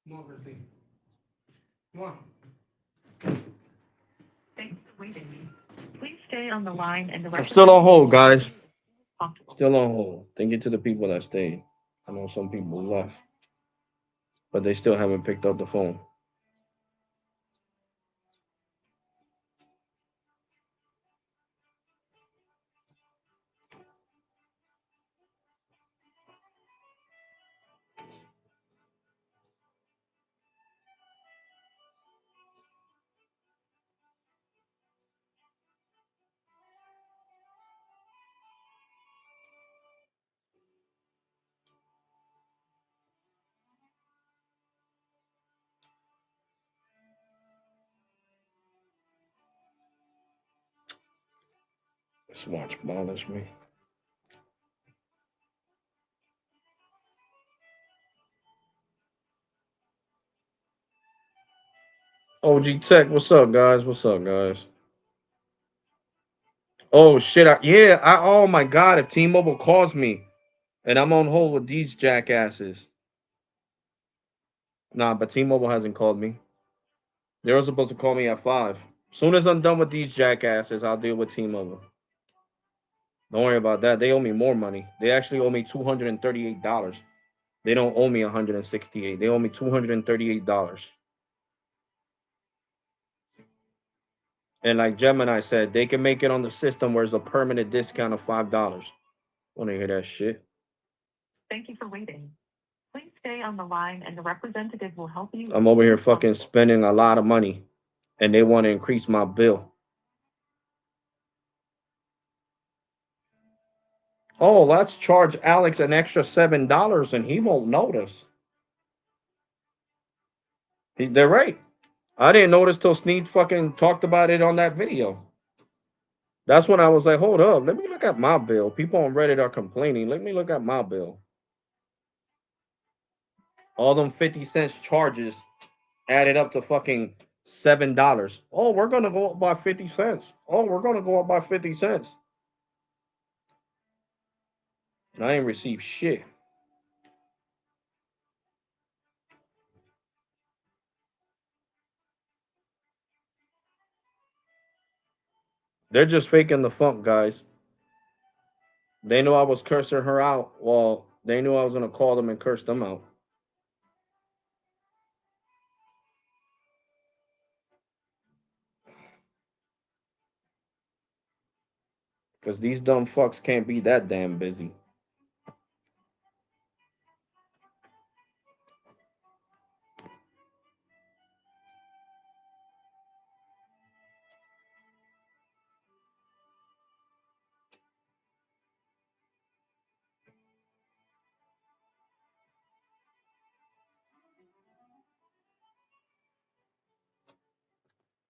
Come on, Christy. Come on. Thanks for waiting. Please stay on the line and the I'm still on hold, guys. Possible. Still on hold. Thank you to the people that stayed. I know some people left, but they still haven't picked up the phone. This watch bothers me. OG Tech, what's up, guys? What's up, guys? Oh shit! Oh my god! If T-Mobile calls me, and I'm on hold with these jackasses. Nah, but T-Mobile hasn't called me. They were supposed to call me at 5. Soon as I'm done with these jackasses, I'll deal with T-Mobile. Don't worry about that. They owe me more money. They actually owe me $238. They don't owe me $168. They owe me $238. And like Gemini said, they can make it on the system where it's a permanent discount of $5. Want to hear that shit? Thank you for waiting. Please stay on the line and the representative will help you. I'm over here fucking spending a lot of money, and they want to increase my bill. Oh, let's charge Alex an extra $7 and he won't notice. They're right. I didn't notice till Sneed fucking talked about it on that video. That's when I was like, hold up, let me look at my bill. People on Reddit are complaining. Let me look at my bill. All them 50 cents charges added up to fucking $7. Oh, we're gonna go up by 50 cents. Oh, we're gonna go up by 50 cents. And I ain't received shit. They're just faking the funk, guys. They knew I was cursing her out. Well, they knew I was gonna call them and curse them out. Because these dumb fucks can't be that damn busy.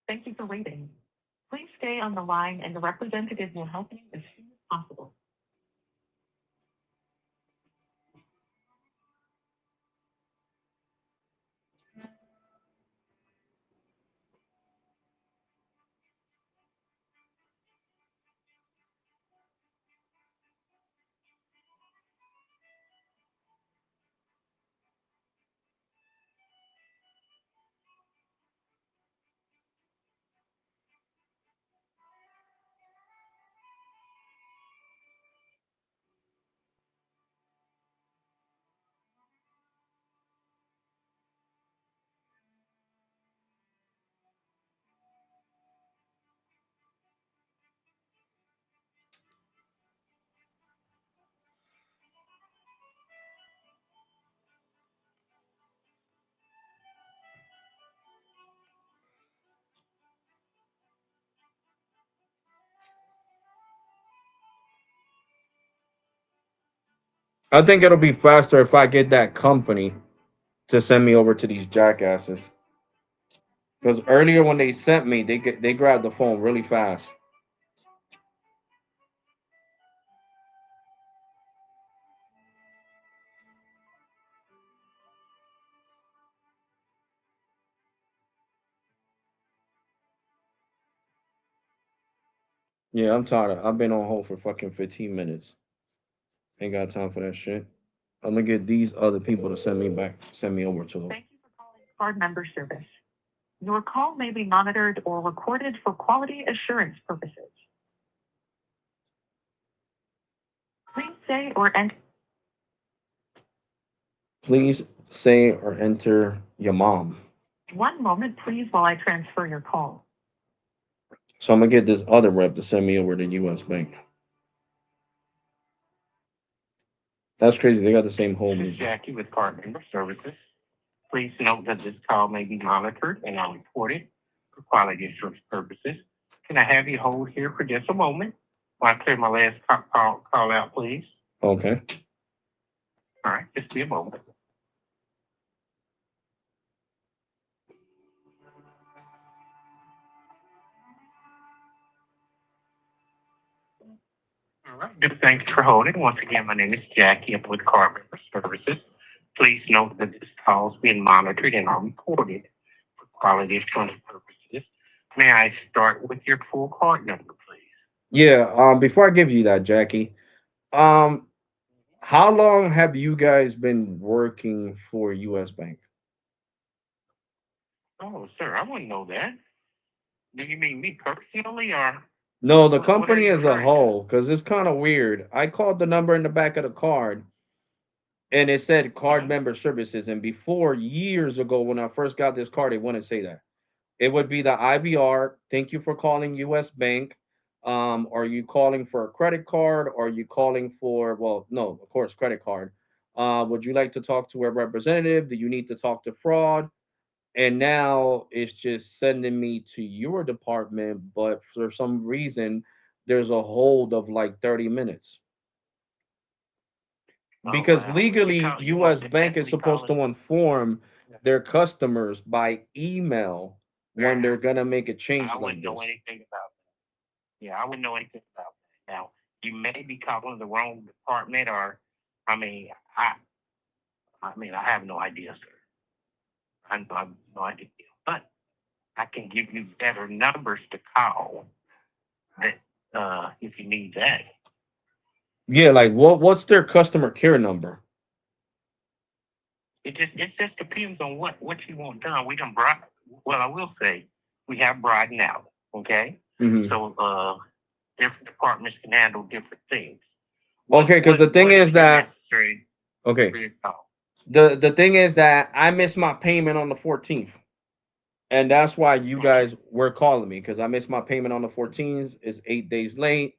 Thank you for waiting. Please stay on the line and the representative will help you as soon as possible. I think it'll be faster if I get that company to send me over to these jackasses. Because earlier when they sent me, they grabbed the phone really fast. Yeah, I'm tired. I've been on hold for fucking 15 minutes. Ain't got time for that shit. I'm gonna get these other people to send me over to them. Thank you for calling card member service. Your call may be monitored or recorded for quality assurance purposes. Please say or enter. Please say or enter your mom. One moment, please, while I transfer your call. So I'm gonna get this other rep to send me over to US Bank. That's crazy. They got the same home This is music. Jackie with Card Member Services. Please note that this call may be monitored and are recorded for quality assurance purposes. Can I have you hold here for just a moment while I clear my last call out, please? Okay. All right, just be a moment. All right, thank you for holding. Once again, my name is Jackie. I'm with Card Member Services. Please note that this call is being monitored and are recorded for quality assurance purposes. May I start with your full card number, please? Yeah. Before I give you that, Jackie, um, how long have you guys been working for US Bank? Oh, sir, I wouldn't know that. Do you mean me personally, or No, the what are company you as a referring to? whole, because it's kind of weird. I called the number in the back of the card and it said card Mhm. member services. And before, years ago, when I first got this card, it wouldn't say that. It would be the IVR. Thank you for calling US Bank. Are you calling for a credit card? Or are you calling for, well, no, of course, credit card. Would you like to talk to a representative? Do you need to talk to fraud? And now it's just sending me to your department, but for some reason, there's a hold of like 30 minutes. Oh, Because wow. legally, You want US to Bank is definitely call supposed us. to inform their customers by email when they're gonna make a change I like wouldn't know this. anything about that. Yeah, I wouldn't know anything about that. Now, you may be calling the wrong department, or, I mean, I have no idea, sir. I have no idea. But I can give you better numbers to call that, if you need that. Yeah, like what's their customer care number? It just depends on what you want done. We can broaden. Well, I will say we have broadened out. Okay, Hmm. so different departments can handle different things. Okay, because the thing What is is that necessary okay, for your call? the thing is that I missed my payment on the 14th. And that's why you Mhm. guys were calling me because I missed my payment on the 14th. It's 8 days late.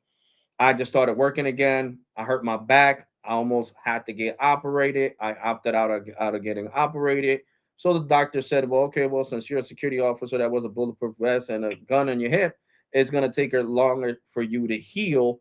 I just started working again. I hurt my back. I almost had to get operated. I opted out of getting operated. So the doctor said, "Well, okay, well, since you're a security officer that was a bulletproof vest and a gun on your hip, it's gonna take her longer for you to heal.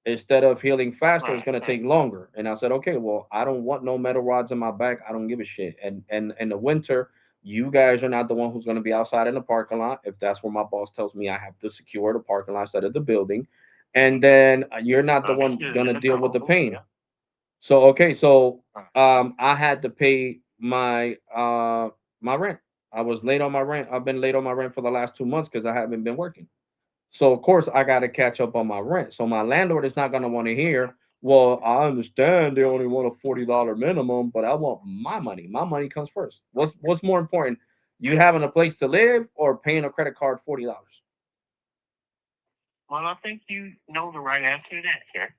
Instead of healing faster, it's Right, gonna right. take longer." And I said, "Okay, well, I don't want no metal rods in my back. I don't give a shit." And in the winter, you guys are not the one who's gonna be outside in the parking lot. If that's where my boss tells me I have to secure the parking lot instead of the building, and then you're not the one Understood. gonna deal with the pain. Yeah. So okay, so Right. I had to pay my rent. I was late on my rent. I've been late on my rent for the last 2 months because I haven't been working. So of course I got to catch up on my rent. So my landlord is not gonna want to hear. Well, I understand they only want a $40 minimum, but I want my money. My money comes first. What's more important? You having a place to live or paying a credit card $40? Well, I think you know the right answer to that, sir.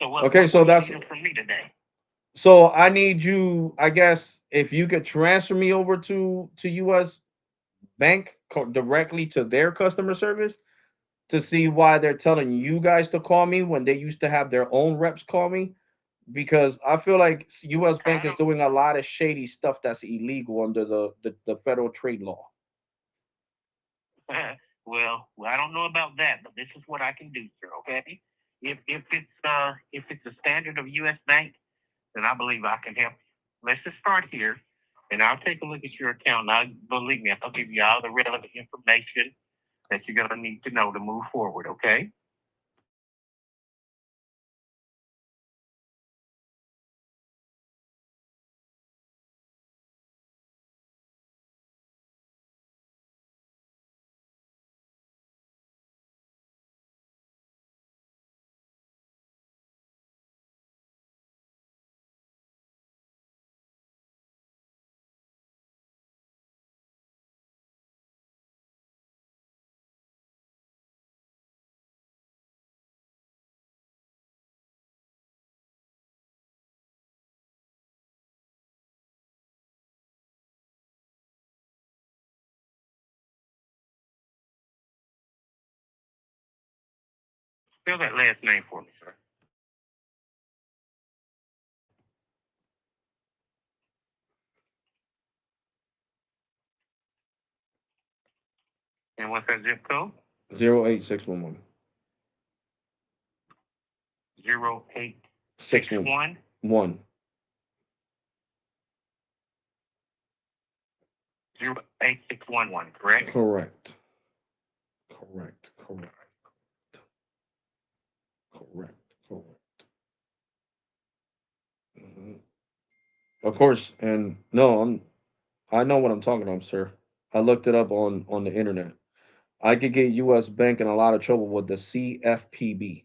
So Okay, what so are you that's needing from me today? so I need you, I guess, if you could transfer me over to US Bank directly to their customer service to see why they're telling you guys to call me when they used to have their own reps call me because I feel like US Bank I is doing a lot of shady stuff that's illegal under the federal trade law. don't. Well, I don't know about that, but this is what I can do, sir. Okay. If it's a standard of U.S. Bank, then I believe I can help you. Let's just start here, and I'll take a look at your account. Now, believe me, I'll give you all the relevant information that you're going to need to know to move forward, okay? Spell that last name for me, sir. And what's that zip code? 08611. 0861. 1. 08611, correct? Correct. Correct. Correct. Correct. Correct. Mhm. Of course, and no, I know what I'm talking about, sir. I looked it up on the internet. I could get U.S. Bank in a lot of trouble with the CFPB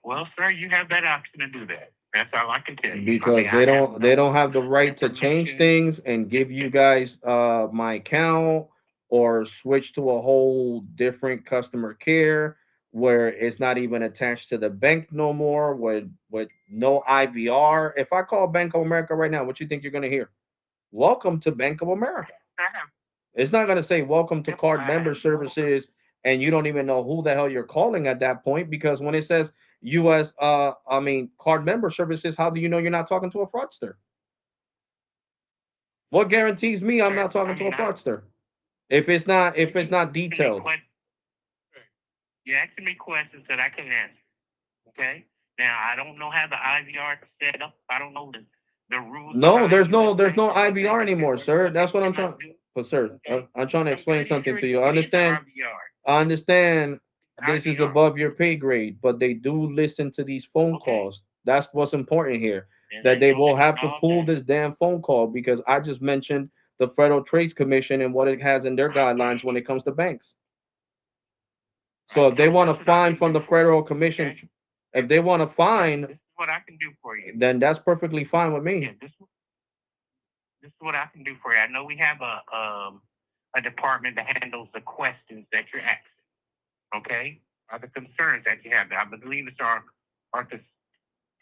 Well, sir, you have that option to do that. That's all I can tell you. because I have they no don't have the right to change information. things and give you guys my account or switch to a whole different customer care where it's not even attached to the bank no more with no IVR. If I call Bank of America right now, what you think you're gonna hear? Welcome to Bank of America. I have, It's not going to say welcome to Yep, card I member have. services and you don't even know who the hell you're calling at that point because when it says card member services, how do you know you're not talking to a fraudster? What guarantees me I'm not talking to a fraudster? If it's not detailed. You're asking me questions that I can answer. Okay? Now I don't know how the IVR is set up. I don't know the rules. No, behind there's US no Bank. IVR anymore, sir. That's what I'm Cannot trying. do. But sir, Okay. I'm trying to explain something to you. What I is the understand. IVR? I understand this is IVR. above your pay grade, but they do listen to these phone Okay. calls. That's what's important here. And That they know will that have to all pull that. this damn phone call because I just mentioned the Federal Trade Commission and what it has in their guidelines when it comes to banks. So if they want to That's what I fine can from do the for you. Federal Commission, Okay. if they want to This fine, is what I can do for you. then that's perfectly fine with Yeah, me. this is what I can do for you. I know we have a department that handles the questions that you're asking. Okay, or the concerns that you have. I believe it's our the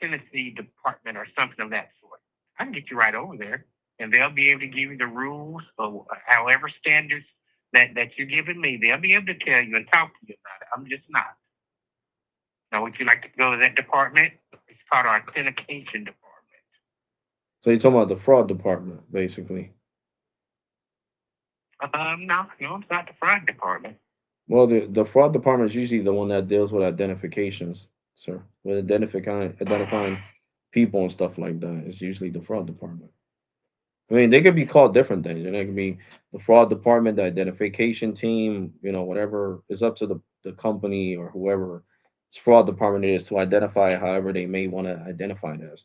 Tennessee department or something of that sort. I can get you right over there, and they'll be able to give you the rules or however standards that you're giving me. They'll be able to tell you and talk to you about it. I'm just not. Now, would you like to go to that department? It's called our authentication department. So you're talking about the fraud department, basically. No, it's not the fraud department. Well, the fraud department is usually the one that deals with identifications, sir. With identifying people and stuff like that. It's usually the fraud department. I mean, they could be called different things. And it could be the fraud department, the identification team, whatever is up to the company or whoever fraud department is to identify it however they may want to identify it as.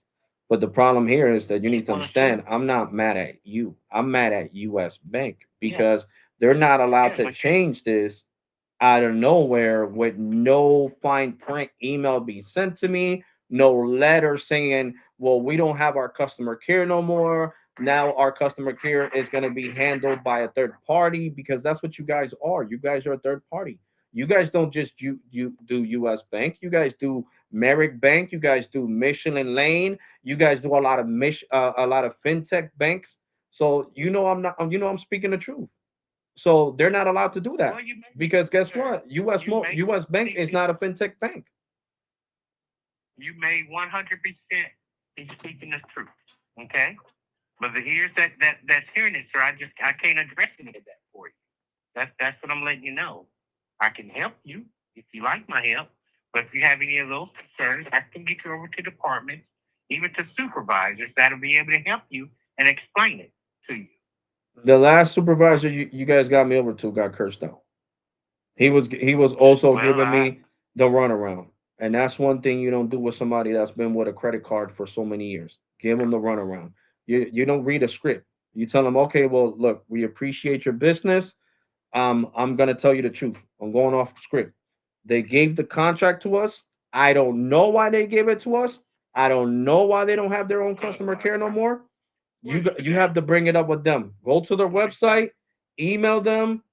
But the problem here is that you need to understand I'm not mad at you. I'm mad at US Bank because they're not allowed to change this out of nowhere with no fine print email being sent to me, no letter saying, well, we don't have our customer care no more. Now our customer care is going to be handled by a third party because that's what you guys are. You guys are a third party. You guys don't just you do US Bank. You guys do Merrick Bank. You guys do Michelin Lane. You guys do a lot of fintech banks. So I'm speaking the truth. So they're not allowed to do that Well, because guess what? US Bank is not a fintech bank. You may 100% be speaking the truth. Okay, but the ears that's hearing it, sir, I can't address any of that for you. That's what I'm letting you know. I can help you if you like my help, but if you have any of those concerns, I can get you over to departments, even to supervisors that'll be able to help you and explain it to you. The last supervisor you guys got me over to got cursed out. He was also Well, giving me the runaround. And that's one thing you don't do with somebody that's been with a credit card for so many years. Give them the runaround. You don't read a script. You tell them, okay, well, look, we appreciate your business. I'm gonna tell you the truth. I'm going off script. They gave the contract to us. I don't know why they gave it to us. I don't know why they don't have their own customer care no more. You have to bring it up with them. Go to their website, email them,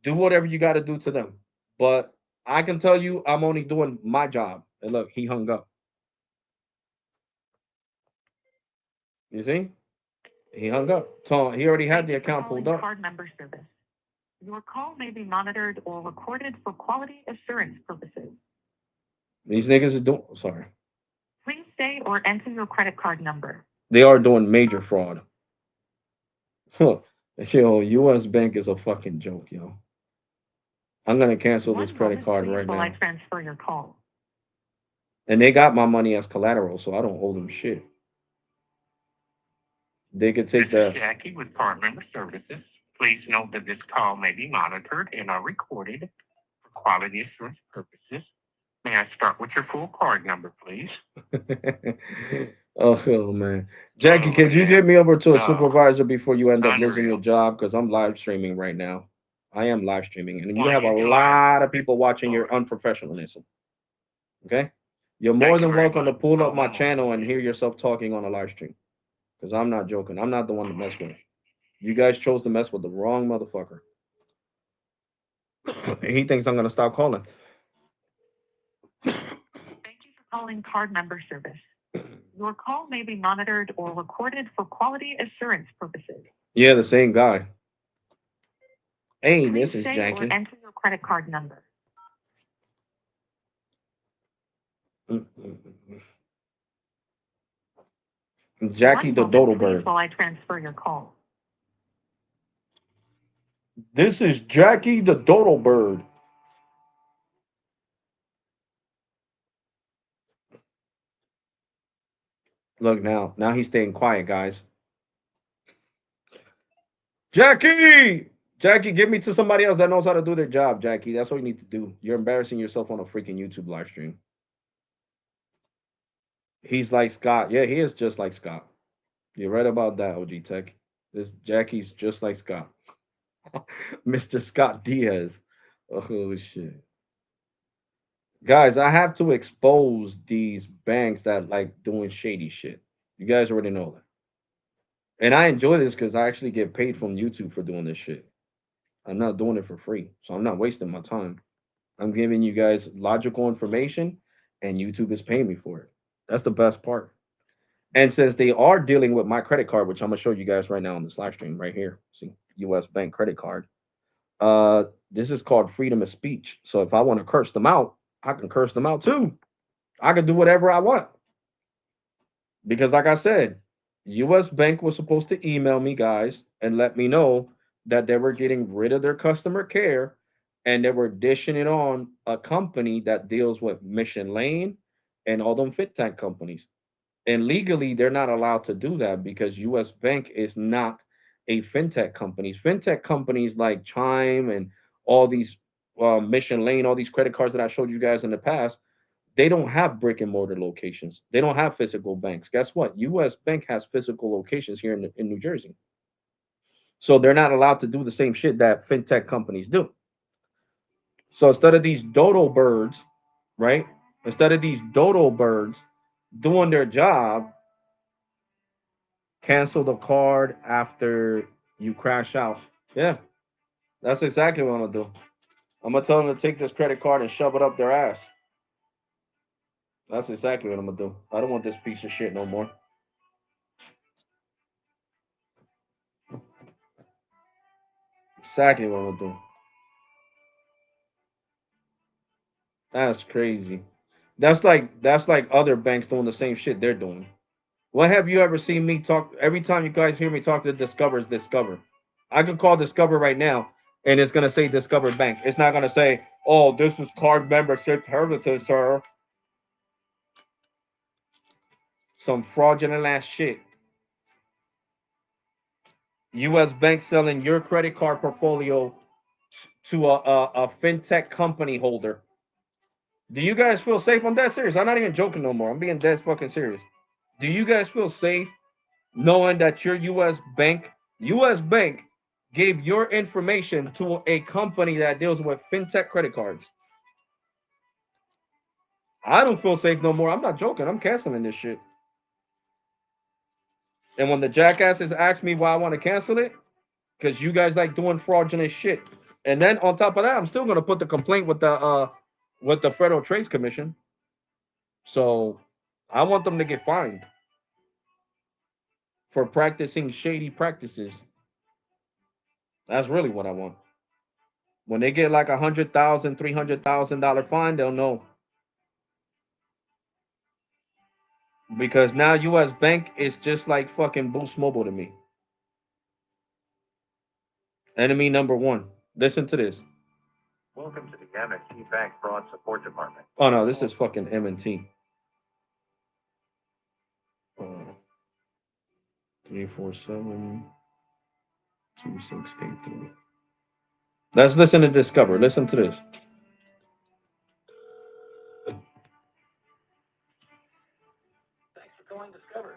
do whatever you got to do to them. But I can tell you, I'm only doing my job. And look, he hung up. You see, he hung up. So he already had the account pulled up. Card member service. Your call may be monitored or recorded for quality assurance purposes. These niggas are doing. Sorry, Please say or enter your credit card number. they are doing major fraud. Huh. Yo, U.S. Bank is a fucking joke, yo. I'm gonna cancel this One credit moment, card please, right while I now. transfer your call. And they got my money as collateral, so I don't owe them shit. They could take This is the. Jackie with Card Member Services. Please note that this call may be monitored and are recorded for quality assurance purposes. May I start with your full card number, please? Oh man, Jackie, Oh, can you yeah. get me over to a Oh, supervisor before you end up losing your unreal. job? Because I'm live streaming right now. I am live streaming, and you Well, have a you utilize lot of people watching your Lord. unprofessionalism. Okay, you're more Thank you than very welcome to much. pull Oh, up my one moment, channel and please. hear yourself talking on a live stream. Because I'm not joking. I'm not the one to mess with. You guys chose to mess with the wrong motherfucker. And he thinks I'm gonna stop calling. Thank you for calling Card Member Service. Your call may be monitored or recorded for quality assurance purposes. Yeah, the same guy. Hey, Please this is say or Jackie. enter your credit card number. Jackie One the moment, dodo please, bird. while I transfer your call. This is Jackie the dodo bird. Look now he's staying quiet, guys. Jackie, Jackie, give me to somebody else that knows how to do their job. Jackie, that's what you need to do. You're embarrassing yourself on a freaking YouTube live stream. He's like Scott. Yeah, he is just like Scott. You're right about that, OG Tech. This Jackie's just like Scott. Mr. Scott Diaz. Oh shit. Guys, I have to expose these banks that like doing shady shit. You guys already know that. And I enjoy this because I actually get paid from YouTube for doing this shit. I'm not doing it for free. So I'm not wasting my time. I'm giving you guys logical information and YouTube is paying me for it. That's the best part. And since they are dealing with my credit card, which I'm gonna show you guys right now on this live stream right here, see US Bank credit card. This is called freedom of speech. So if I want to curse them out, I can curse them out too. I can do whatever I want. Because like I said, US Bank was supposed to email me guys and let me know that they were getting rid of their customer care and they were dishing it on a company that deals with Mission Lane and all them fintech companies. And legally, they're not allowed to do that because US Bank is not a fintech company. Fintech companies like Chime and all these Mission Lane, all these credit cards that I showed you guys in the past, they don't have brick and mortar locations. They don't have physical banks. Guess what? US Bank has physical locations here in New Jersey. So they're not allowed to do the same shit that fintech companies do. So instead of these dodo birds, right? Instead of these dodo birds doing their job, cancel the card after you crash out. Yeah, that's exactly what I'm gonna do. I'm gonna tell them to take this credit card and shove it up their ass. That's exactly what I'm gonna do. I don't want this piece of shit no more. Exactly what I'm gonna do. That's crazy. That's like other banks doing the same shit they're doing. What have you ever seen me talk? Every time you guys hear me talk to Discover, is Discover. I can call Discover right now, and it's gonna say Discover Bank. It's not gonna say, "Oh, this is card membership services, sir." Some fraudulent ass shit. U.S. Bank selling your credit card portfolio to a fintech company holder. Do you guys feel safe? I'm dead serious. I'm not even joking no more. I'm being dead fucking serious. Do you guys feel safe knowing that your U.S. Bank gave your information to a company that deals with fintech credit cards? I don't feel safe no more. I'm not joking. I'm canceling this shit. And when the jackasses ask me why I want to cancel it, because you guys like doing fraudulent shit. And then on top of that, I'm still gonna put the complaint with the Federal Trade Commission. So I want them to get fined for practicing shady practices. That's really what I want. When they get like $100,000, $300,000 fine, they'll know. Because now US Bank is just like fucking Boost Mobile to me. Enemy number one. Listen to this. Welcome to the M&T Bank Fraud Support Department. Oh no, this is fucking M&T. 347 2683. Let's listen to Discover. Listen to this. Thanks for calling Discover.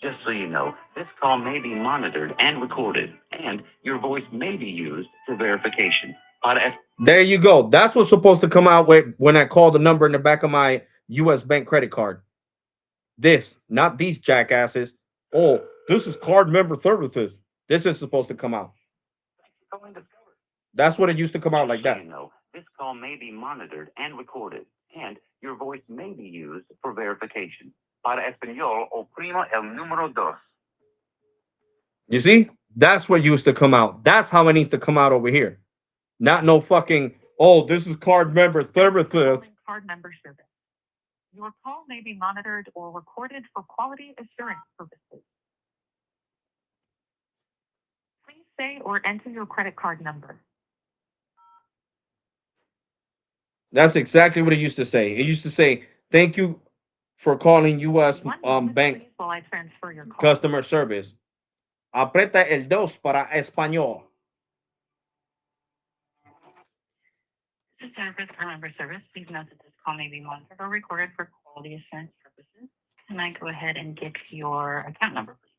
Just so you know, this call may be monitored and recorded, and your voice may be used for verification. There you go. That's what's supposed to come out with when I call the number in the back of my US Bank credit card. This, not these jackasses. Oh, this is card member services. This is supposed to come out. That's what it used to come out like that. You know, this call may be monitored and recorded, and your voice may be used for verification. Para español, oprima el número dos. You see? That's what used to come out. That's how it needs to come out over here. Not no fucking, oh, this is card member services. Card member service. Your call may be monitored or recorded for quality assurance purposes. Please say or enter your credit card number. That's exactly what it used to say. It used to say, thank you for calling US Bank Please, while I transfer your call. customer service. Aprieta el dos para español. This is Jennifer's card member service. Please note that this call may be monitored or recorded for quality assurance purposes. Can I go ahead and get your account number, please?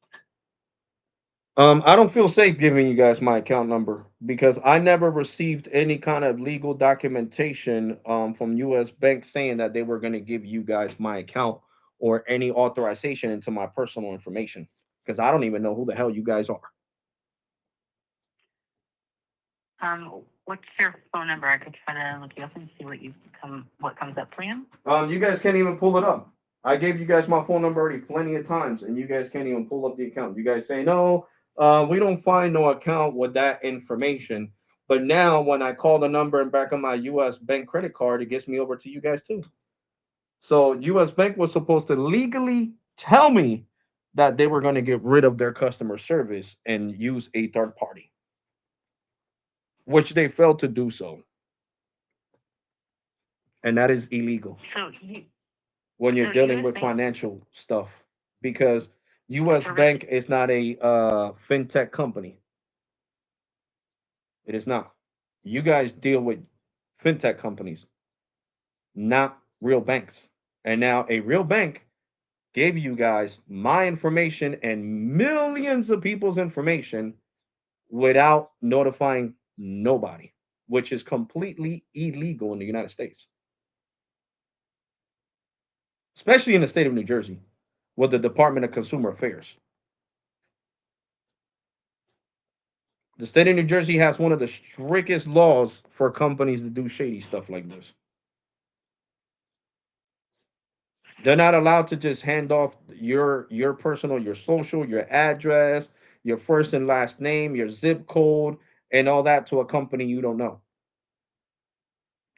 I don't feel safe giving you guys my account number because I never received any kind of legal documentation from US Bank saying that they were going to give you guys my account or any authorization into my personal information because I don't even know who the hell you guys are. What's your phone number? I could try to look you up and see what comes up for you. You guys can't even pull it up. I gave you guys my phone number already plenty of times, and you guys can't even pull up the account. You guys say no. We don't find no account with that information. But now when I call the number and back on my US Bank credit card, it gets me over to you guys too. So US Bank was supposed to legally tell me that they were going to get rid of their customer service and use a third party, which they failed to do so. And that is illegal So when you're So dealing US with Bank- financial stuff because US Correct. Bank is not a fintech company. It is not. You guys deal with fintech companies, not real banks. And now a real bank gave you guys my information and millions of people's information without notifying nobody, which is completely illegal in the United States, especially in the state of New Jersey with the Department of Consumer Affairs. The state of New Jersey has one of the strictest laws for companies to do shady stuff like this. They're not allowed to just hand off your personal, your social, your address, your first and last name, your zip code, and all that to a company you don't know.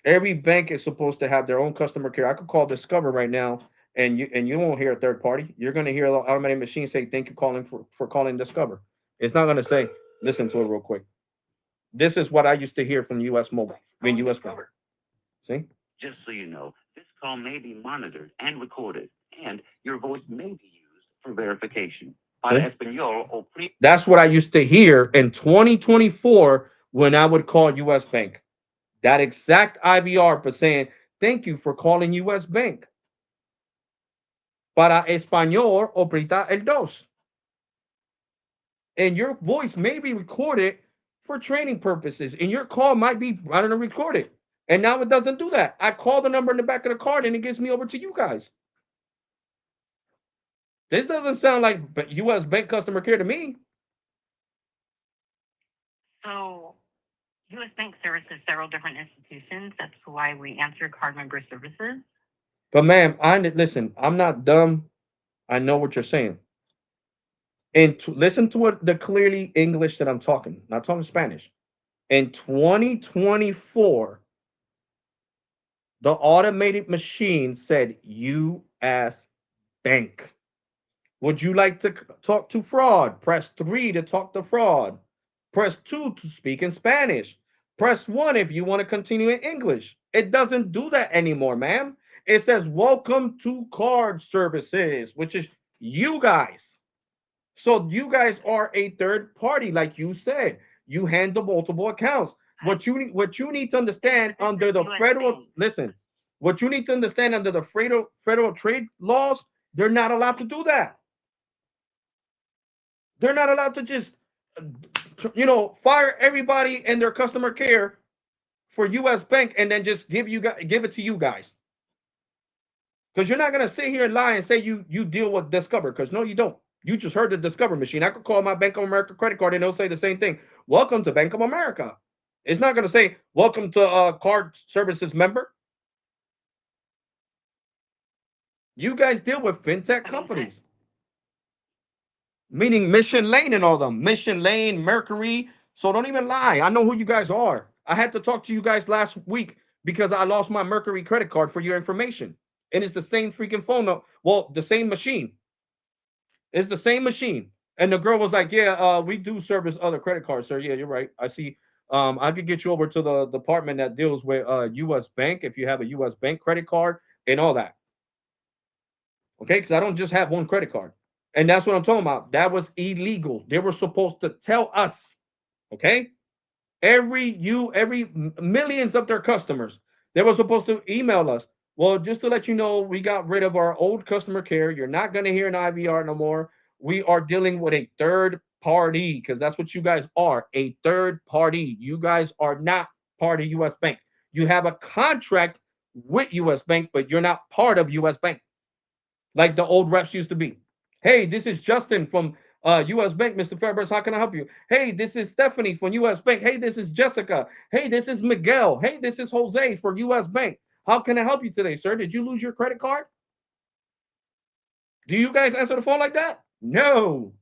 Every bank is supposed to have their own customer care. I could call Discover right now, and you won't hear a third party. You're going to hear the automated machine say, "Thank you for calling Discover." It's not going to say, "Listen to it real quick." This is what I used to hear from US Mobile, US Bank. See? Just so you know, this call may be monitored and recorded, and your voice may be used for verification. Para español, oprima. That's what I used to hear in 2024 when I would call US Bank. That exact IVR for saying, "Thank you for calling US Bank. Para español, oprita el dos." And your voice may be recorded for training purposes, and your call might be, I don't know, recorded. And now it doesn't do that. I call the number in the back of the card, and it gives me over to you guys. This doesn't sound like US Bank customer care to me. So US Bank services several different institutions. That's why we answer card member services. But ma'am, listen, I'm not dumb. I know what you're saying. And listen to what the clearly English that I'm talking, not talking Spanish. In 2024, the automated machine said US bank. Would you like to talk to fraud? Press 3 to talk to fraud. Press 2 to speak in Spanish. Press 1 if you want to continue in English. It doesn't do that anymore, ma'am. It says, welcome to card services, which is you guys. So you guys are a third party, like you said. You handle multiple accounts. What you need to understand under the federal, listen, what you need to understand under the federal trade laws, they're not allowed to do that. They're not allowed to just, fire everybody in their customer care for U.S. Bank and then just give it to you guys. Because you're not gonna sit here and lie and say you deal with Discover. Because no, you don't. You just heard the Discover machine. I could call my Bank of America credit card and they'll say the same thing. Welcome to Bank of America. It's not gonna say welcome to card services member. You guys deal with fintech companies. Meaning Mission Lane and all of them. Mission Lane, Mercury. So don't even lie. I know who you guys are. I had to talk to you guys last week because I lost my Mercury credit card for your information. And it's the same freaking phone number. Well, the same machine. It's the same machine. And the girl was like, yeah, we do service other credit cards, sir. Yeah, you're right. I see. I could get you over to the department that deals with U.S. Bank if you have a U.S. Bank credit card and all that. Okay, because I don't just have one credit card. And that's what I'm talking about. That was illegal. They were supposed to tell us, okay? Every millions of their customers, they were supposed to email us. Well, just to let you know, we got rid of our old customer care. You're not going to hear an IVR no more. We are dealing with a third party because that's what you guys are, a third party. You guys are not part of U.S. Bank. You have a contract with U.S. Bank, but you're not part of U.S. Bank like the old reps used to be. Hey, this is Justin from U.S. Bank, Mr. Fairburns. How can I help you? Hey, this is Stephanie from U.S. Bank. Hey, this is Jessica. Hey, this is Miguel. Hey, this is Jose for U.S. Bank. How can I help you today, sir? Did you lose your credit card? Do you guys answer the phone like that? No.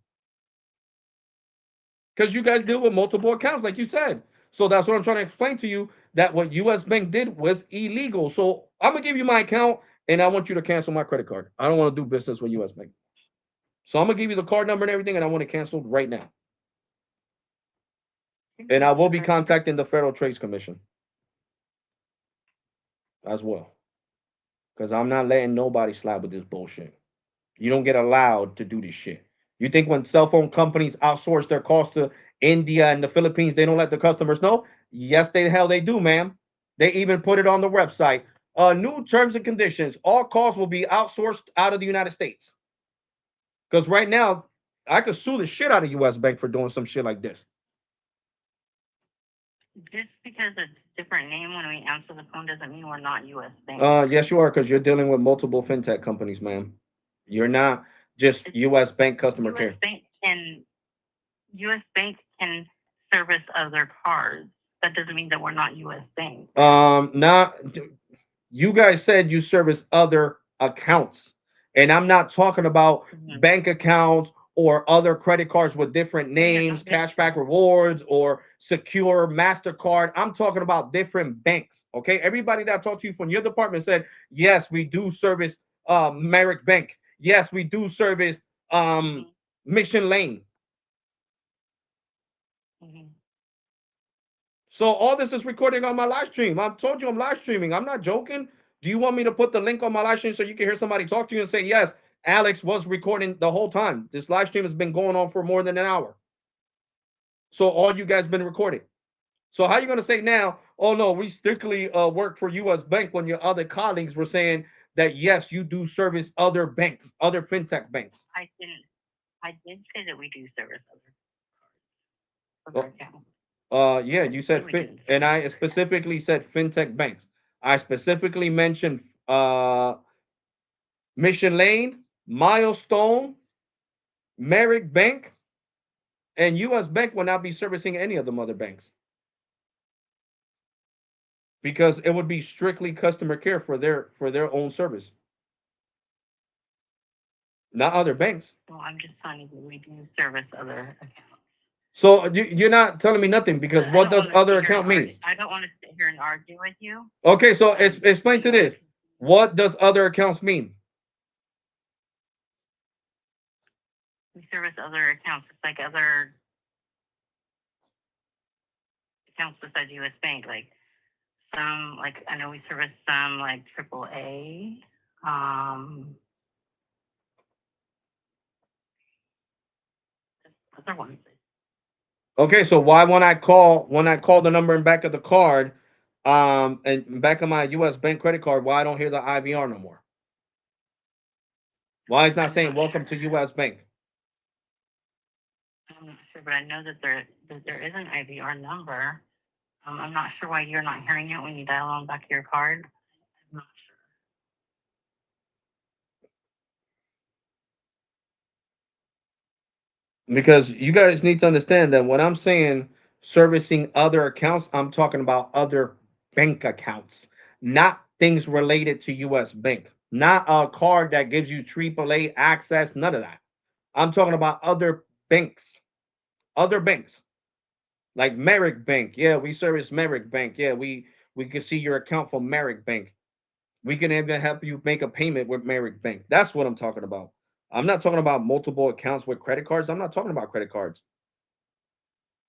Because you guys deal with multiple accounts, like you said. So that's what I'm trying to explain to you, that what U.S. Bank did was illegal. So I'm going to give you my account, and I want you to cancel my credit card. I don't want to do business with U.S. Bank. So I'm going to give you the card number and everything, and I want it canceled right now. And I will be contacting the Federal Trade Commission as well. Because I'm not letting nobody slap with this bullshit. You don't get allowed to do this shit. You think when cell phone companies outsource their calls to India and the Philippines, they don't let the customers know? Yes, the hell they do, ma'am. They even put it on the website. New terms and conditions. All calls will be outsourced out of the United States. Because right now, I could sue the shit out of U.S. Bank for doing some shit like this. Just because it's a different name when we answer the phone doesn't mean we're not U.S. Bank. Yes, you are, because you're dealing with multiple fintech companies, ma'am. You're not just U.S. Bank customer care. U.S. Bank can service other cards. That doesn't mean that we're not U.S. Bank. You guys said you service other accounts. And I'm not talking about bank accounts or other credit cards with different names, cashback rewards, or secure MasterCard. I'm talking about different banks. Okay. Everybody that talked to you from your department said, yes, we do service Merrick Bank. Yes, we do service Mission Lane. So all this is recording on my live stream. I told you I'm live streaming. I'm not joking. Do you want me to put the link on my live stream so you can hear somebody talk to you and say, yes, Alex was recording the whole time. This live stream has been going on for more than an hour. So all you guys been recording. So how are you going to say now, oh, no, we strictly work for U.S. Bank when your other colleagues were saying that, yes, you do service other banks, other fintech banks? I did say that we do service other accounts. Yeah, you said and I specifically said fintech banks. I specifically mentioned Mission Lane, Milestone, Merrick Bank, and U.S. Bank will not be servicing any of them other banks. Because it would be strictly customer care for their own service. Not other banks. Well, I'm just telling you that we do service other accounts. So you're not telling me nothing, because what does other account mean? I don't want to sit here and argue with you. Okay, so explain to this. What does other accounts mean? We service other accounts, it's like other accounts besides U.S. Bank, like some, like I know we service some like AAA. Other ones. Okay, so why when I call the number in back of the card, and back of my U.S. Bank credit card, why I don't hear the IVR no more? Why it's not I'm saying not welcome to sure. U.S. Bank? I'm not sure, but I know that there is an IVR number. I'm not sure why you're not hearing it when you dial on the back of your card. I'm not Because you guys need to understand that when I'm saying servicing other accounts, I'm talking about other bank accounts, not things related to US Bank, not a card that gives you AAA access, none of that. I'm talking about other banks like Merrick Bank. Yeah, we service Merrick Bank. Yeah, we can see your account for Merrick Bank. We can even help you make a payment with Merrick Bank. That's what I'm talking about. I'm not talking about multiple accounts with credit cards. I'm not talking about credit cards.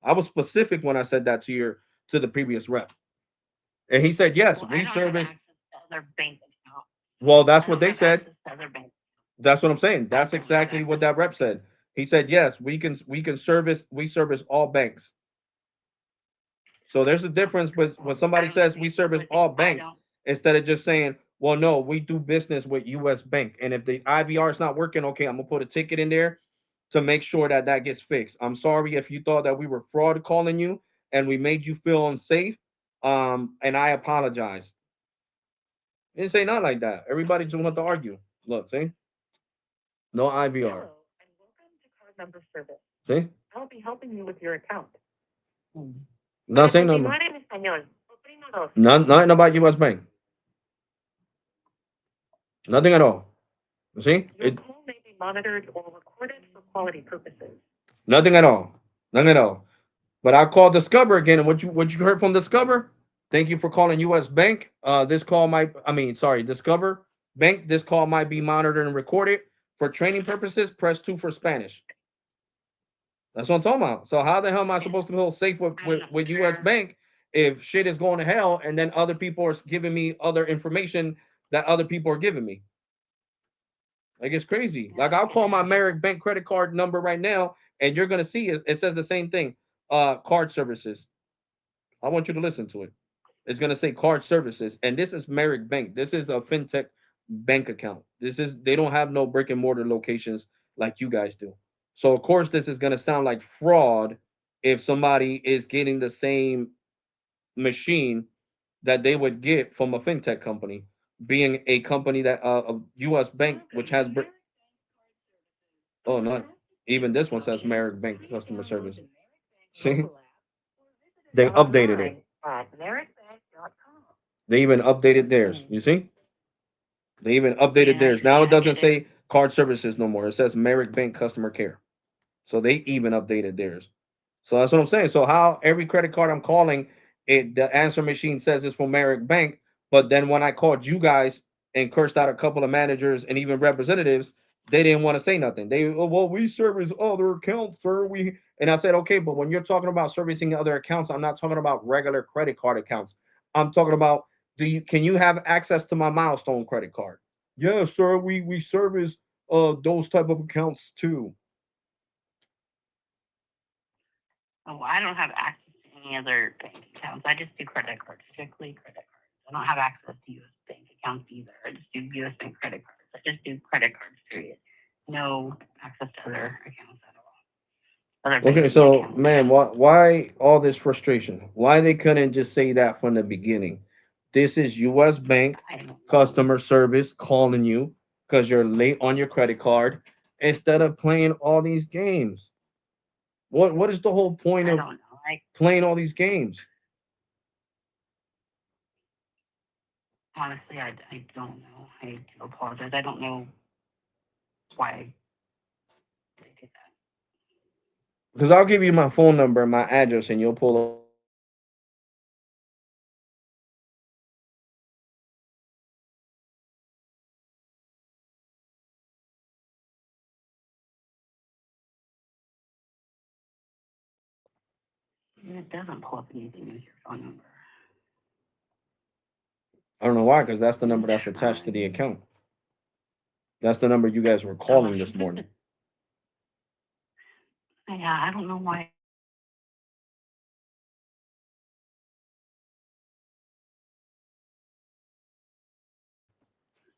I was specific when I said that to the previous rep. And he said, sure. yes, Well, I we don't have service. access to other bank accounts. Well, that's I what don't they have said. access to other bank. That's what I'm saying. I That's don't have exactly what access. that rep said. He said, yes, we service all banks. So there's a difference with when I somebody don't know says if we you spoke service with. all I banks don't. instead of just saying, well, no, we do business with US Bank. And if the IVR is not working, okay, I'm gonna put a ticket in there to make sure that that gets fixed. I'm sorry if you thought that we were fraud calling you and we made you feel unsafe. And I apologize. Didn't say nothing like that. Everybody just want to argue. Look, see? No IVR. Hello, and welcome to Card Number Service. See? I'll be helping you with your account. Not Para saying nothing. continuar en español, oprima dos. Nothing about US Bank. Nothing at all. You see? Your call may be monitored or recorded for quality purposes. Nothing at all. Nothing at all. But I called Discover again, and what you heard from Discover? Thank you for calling US Bank. This call might, I mean, sorry, Discover Bank. This call might be monitored and recorded for training purposes. Press 2 for Spanish. That's what I'm talking about. So how the hell am I supposed to feel safe with US Bank if shit is going to hell and then other people are giving me other information that other people are giving me? Like it's crazy. Like I'll call my Merrick Bank credit card number right now, and you're gonna see it. It says the same thing. Card services. I want you to listen to it. It's gonna say card services, and this is Merrick Bank. This is a fintech bank account. This is they don't have no brick and mortar locations like you guys do. So of course this is gonna sound like fraud if somebody is getting the same machine that they would get from a fintech company, being a company that a U.S. bank which has brick. Oh, not even this one says Merrick Bank customer service. See, they updated it. At merrickbank.com. They even updated theirs. You see, they even updated Yeah, theirs. Now it I doesn't did it. say card services no more. It says Merrick Bank customer care. So they even updated theirs. So that's what I'm saying. So how every credit card I'm calling, it the answer machine says it's from Merrick Bank, but then when I called you guys and cursed out a couple of managers and even representatives, they didn't want to say nothing. They oh, well, we service other accounts, sir. We and I said, okay, but when you're talking about servicing other accounts, I'm not talking about regular credit card accounts. I'm talking about can you have access to my milestone credit card? Yes, sir. We service those type of accounts too. Oh, I don't have access to any other bank accounts. I just do credit cards, strictly credit cards. I don't have access to U.S. bank accounts either. I just do U.S. bank credit cards. I just do credit cards, period. No access to other accounts at all. Other Okay, banking so accounts. man, why all this frustration? Why they couldn't just say that from the beginning? This is US Bank I don't know. customer service calling you because you're late on your credit card instead of playing all these games. What is the whole point I of don't know. I playing all these games? honestly, I don't know. I do apologize. I don't know why they did that. Because I'll give you my phone number and my address and you'll pull it doesn't pull up anything with your phone number. I don't know why, because that's the number that's attached to the account. That's the number you guys were calling this morning. Yeah, I don't know why.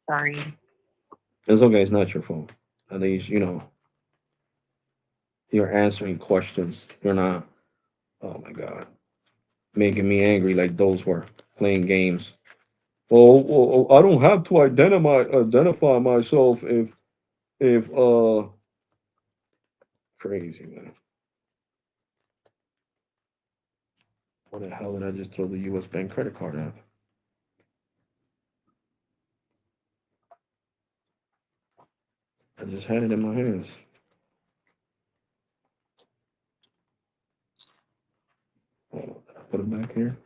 Sorry. It's okay. It's not your fault. At least, you're answering questions. You're not, oh my God, making me angry like those were playing games. Oh, I don't have to identify myself if crazy, man. What the hell did I just throw the US Bank credit card at? I just had it in my hands. Oh, did I put it back here?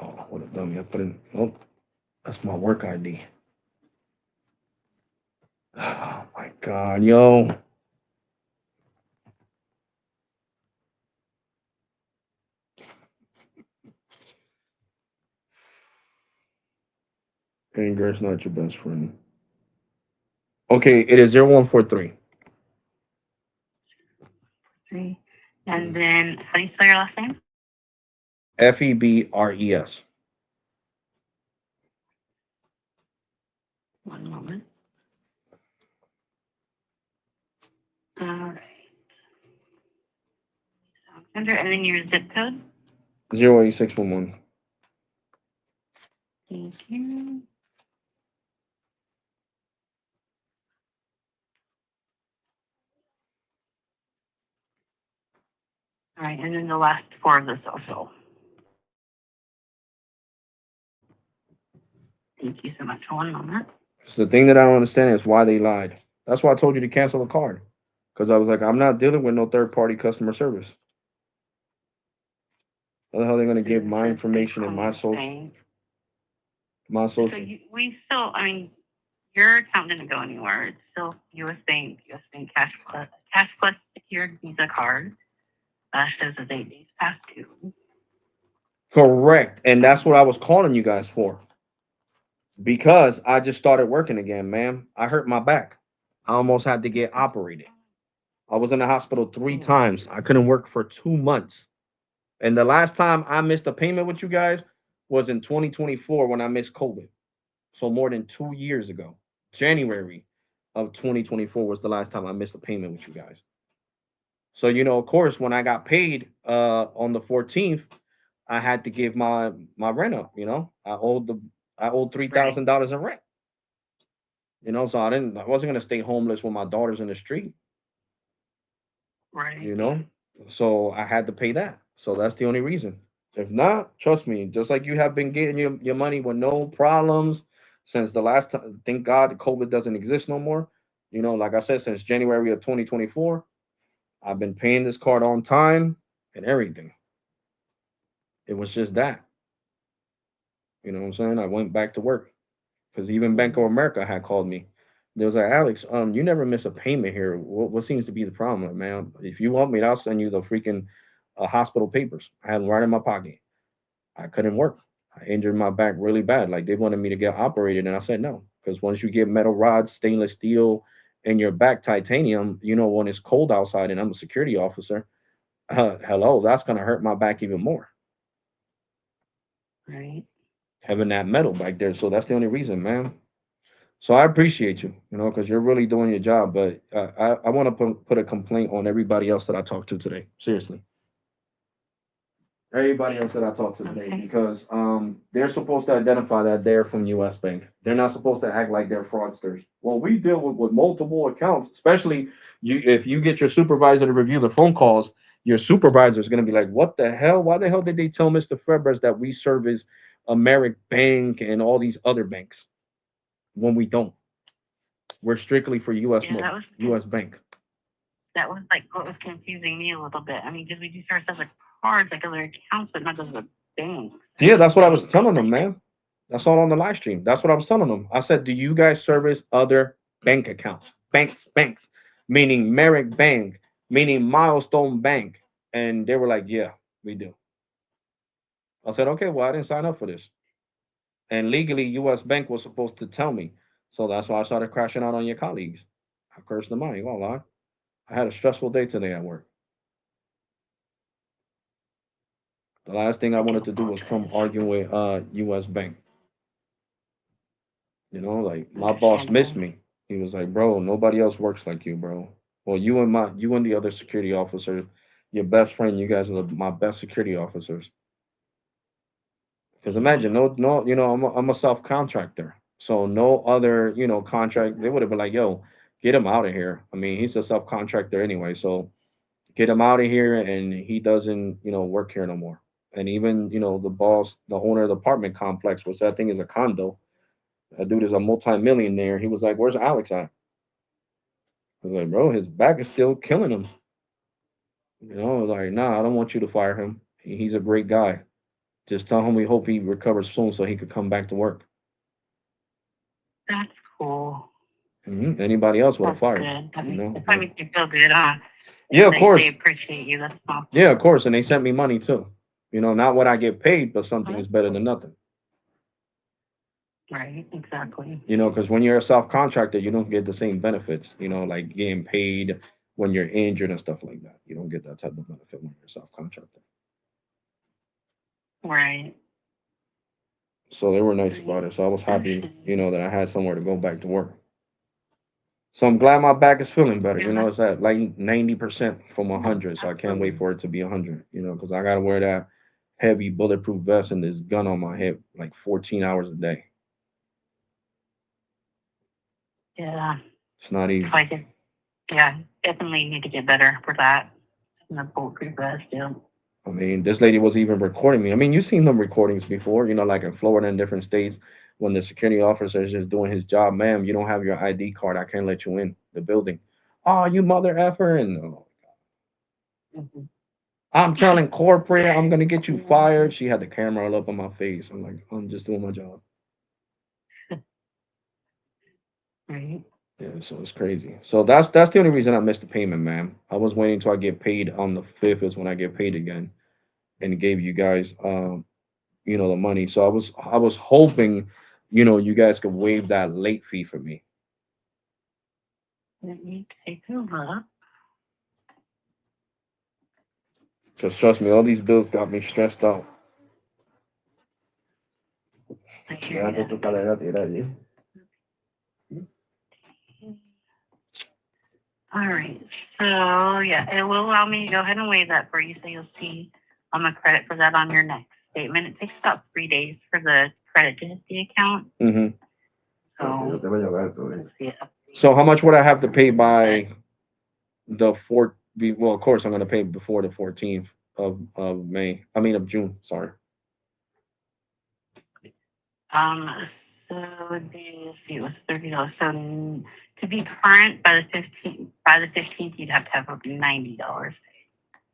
Oh, what a dummy. I put in, oh, that's my work ID. Oh my God, yo. Anger is not your best friend. Okay, it is 0143. 3. And then, how do you spell your last name? FEBRES. One moment. All right. And then your zip code. 08611. Thank you. All right, and then the last 4 of the social. Thank you so much. One moment. So the thing that I don't understand is why they lied. That's why I told you to cancel the card. Because I was like, I'm not dealing with no third party customer service. How the hell are they going to give my information and my social? My social. So we still, I mean, your account didn't go anywhere. It's still U.S. Bank Cash Plus secured Visa card. Shows the 8 days past due. Correct. And that's what I was calling you guys for. Because I just started working again, man. I hurt my back. I almost had to get operated. I was in the hospital 3 times. I couldn't work for 2 months. And the last time I missed a payment with you guys was in 2024 when I missed COVID. So more than 2 years ago. January of 2024 was the last time I missed a payment with you guys. So, of course, when I got paid on the 14th, I had to give my rent up, I owed $3,000 in rent. So I wasn't gonna stay homeless with my daughters in the street. Right. So I had to pay that. So that's the only reason. If not, trust me, just like you have been getting your money with no problems since the last time, thank God COVID doesn't exist no more. Like I said, since January of 2024, I've been paying this card on time and everything. It was just that. You know what I'm saying? I went back to work because even Bank of America had called me. They was like, Alex, you never miss a payment here. What seems to be the problem? Like, man, if you want me, I'll send you the freaking hospital papers. I had them right in my pocket. I couldn't work. I injured my back really bad. Like they wanted me to get operated, and I said no, because once you get metal rods, stainless steel, and your back titanium, when it's cold outside, and I'm a security officer, hello, that's gonna hurt my back even more. Right. Having that metal back there, so that's the only reason, man. So I appreciate you, because you're really doing your job. But I want to put a complaint on everybody else that I talked to today. Seriously. Everybody else that I talked to today, Okay. because they're supposed to identify that they're from US Bank. They're not supposed to act like they're fraudsters. Well, we deal with multiple accounts, especially if you get your supervisor to review the phone calls, your supervisor is going to be like, what the hell? Why the hell did they tell Mr. Febres that we service Americ Bank and all these other banks when we don't? We're strictly for US Bank. That was like what was confusing me a little bit. I mean, because we do service other cards, like other accounts, but not those other banks. Yeah, that's what I was telling them, man. That's all on the live stream. That's what I was telling them. I said, do you guys service other bank accounts? Banks, meaning Merrick Bank, meaning Milestone Bank. And they were like, yeah, we do. I said, okay, well, I didn't sign up for this. And legally, US Bank was supposed to tell me. So that's why I started crashing out on your colleagues. I cursed them out. You won't lie. I had a stressful day today at work. The last thing I wanted to do was come arguing with US Bank. You know, like my boss missed Understandable. me. He was like, bro, nobody else works like you, bro. Well, you and the other security officer, your best friend, you guys are my best security officers. Because imagine, no, I'm a self contractor, so no other, contract. They would have been like, yo, get him out of here. I mean, he's a subcontractor anyway, so get him out of here, and he doesn't, work here no more. And even, the boss, the owner of the apartment complex, which that thing is a condo. That dude is a multi-millionaire. He was like, "Where's Alex at?" I was like, "Bro, his back is still killing him." I was like, "Nah, I don't want you to fire him. He's a great guy. Just tell him we hope he recovers soon so he could come back to work." That's cool. Anybody else would have That's fired. good. That You makes, know? that makes you feel good, huh? Yeah, of They course. appreciate you. That's awesome. Yeah, of course. And they sent me money too. Not what I get paid, but something Huh? is better than nothing. Right, exactly. Because when you're a self contractor, you don't get the same benefits. Like getting paid when you're injured and stuff like that. You don't get that type of benefit when you're a self contractor. Right. So they were nice about Right. it. So I was happy, Understandable. that I had somewhere to go back to work. So I'm glad my back is feeling better. Yeah, It's at like 90% from yeah, 100. So I can't wait absolutely. for it to be 100, because I got to wear that heavy bulletproof vest and this gun on my hip like 14 hours a day. Yeah. It's not easy. Like it, yeah, definitely need to get better for that. And the bulletproof vest, yeah. I mean, this lady was even recording me. I mean, you've seen them recordings before, like in Florida and different states when the security officer is just doing his job. Ma'am, you don't have your ID card. I can't let you in the building. Oh, you mother effer. And Mhm. I'm telling corporate, I'm gonna get you fired. She had the camera all up on my face. I'm like, I'm just doing my job. Right. Yeah, so it's crazy. So that's the only reason I missed the payment, man. I was waiting until I get paid on the 5th is when I get paid again, and gave you guys, the money. So I was hoping, you guys could waive that late fee for me. Let me take a look. Cause trust me, all these bills got me stressed out. I hear ya. All right. So yeah, it will allow me to go ahead and waive that for you. So you'll see a credit for that on your next statement. It takes about 3 days for the credit to hit the account. Hmm. So let's see. So how much would I have to pay by the fourth? Well, of course, I'm gonna pay before the 14th of May. I mean of June. Sorry. Um, so let's see, it was $30. So to be current by the 15th, you'd have to have up to $90.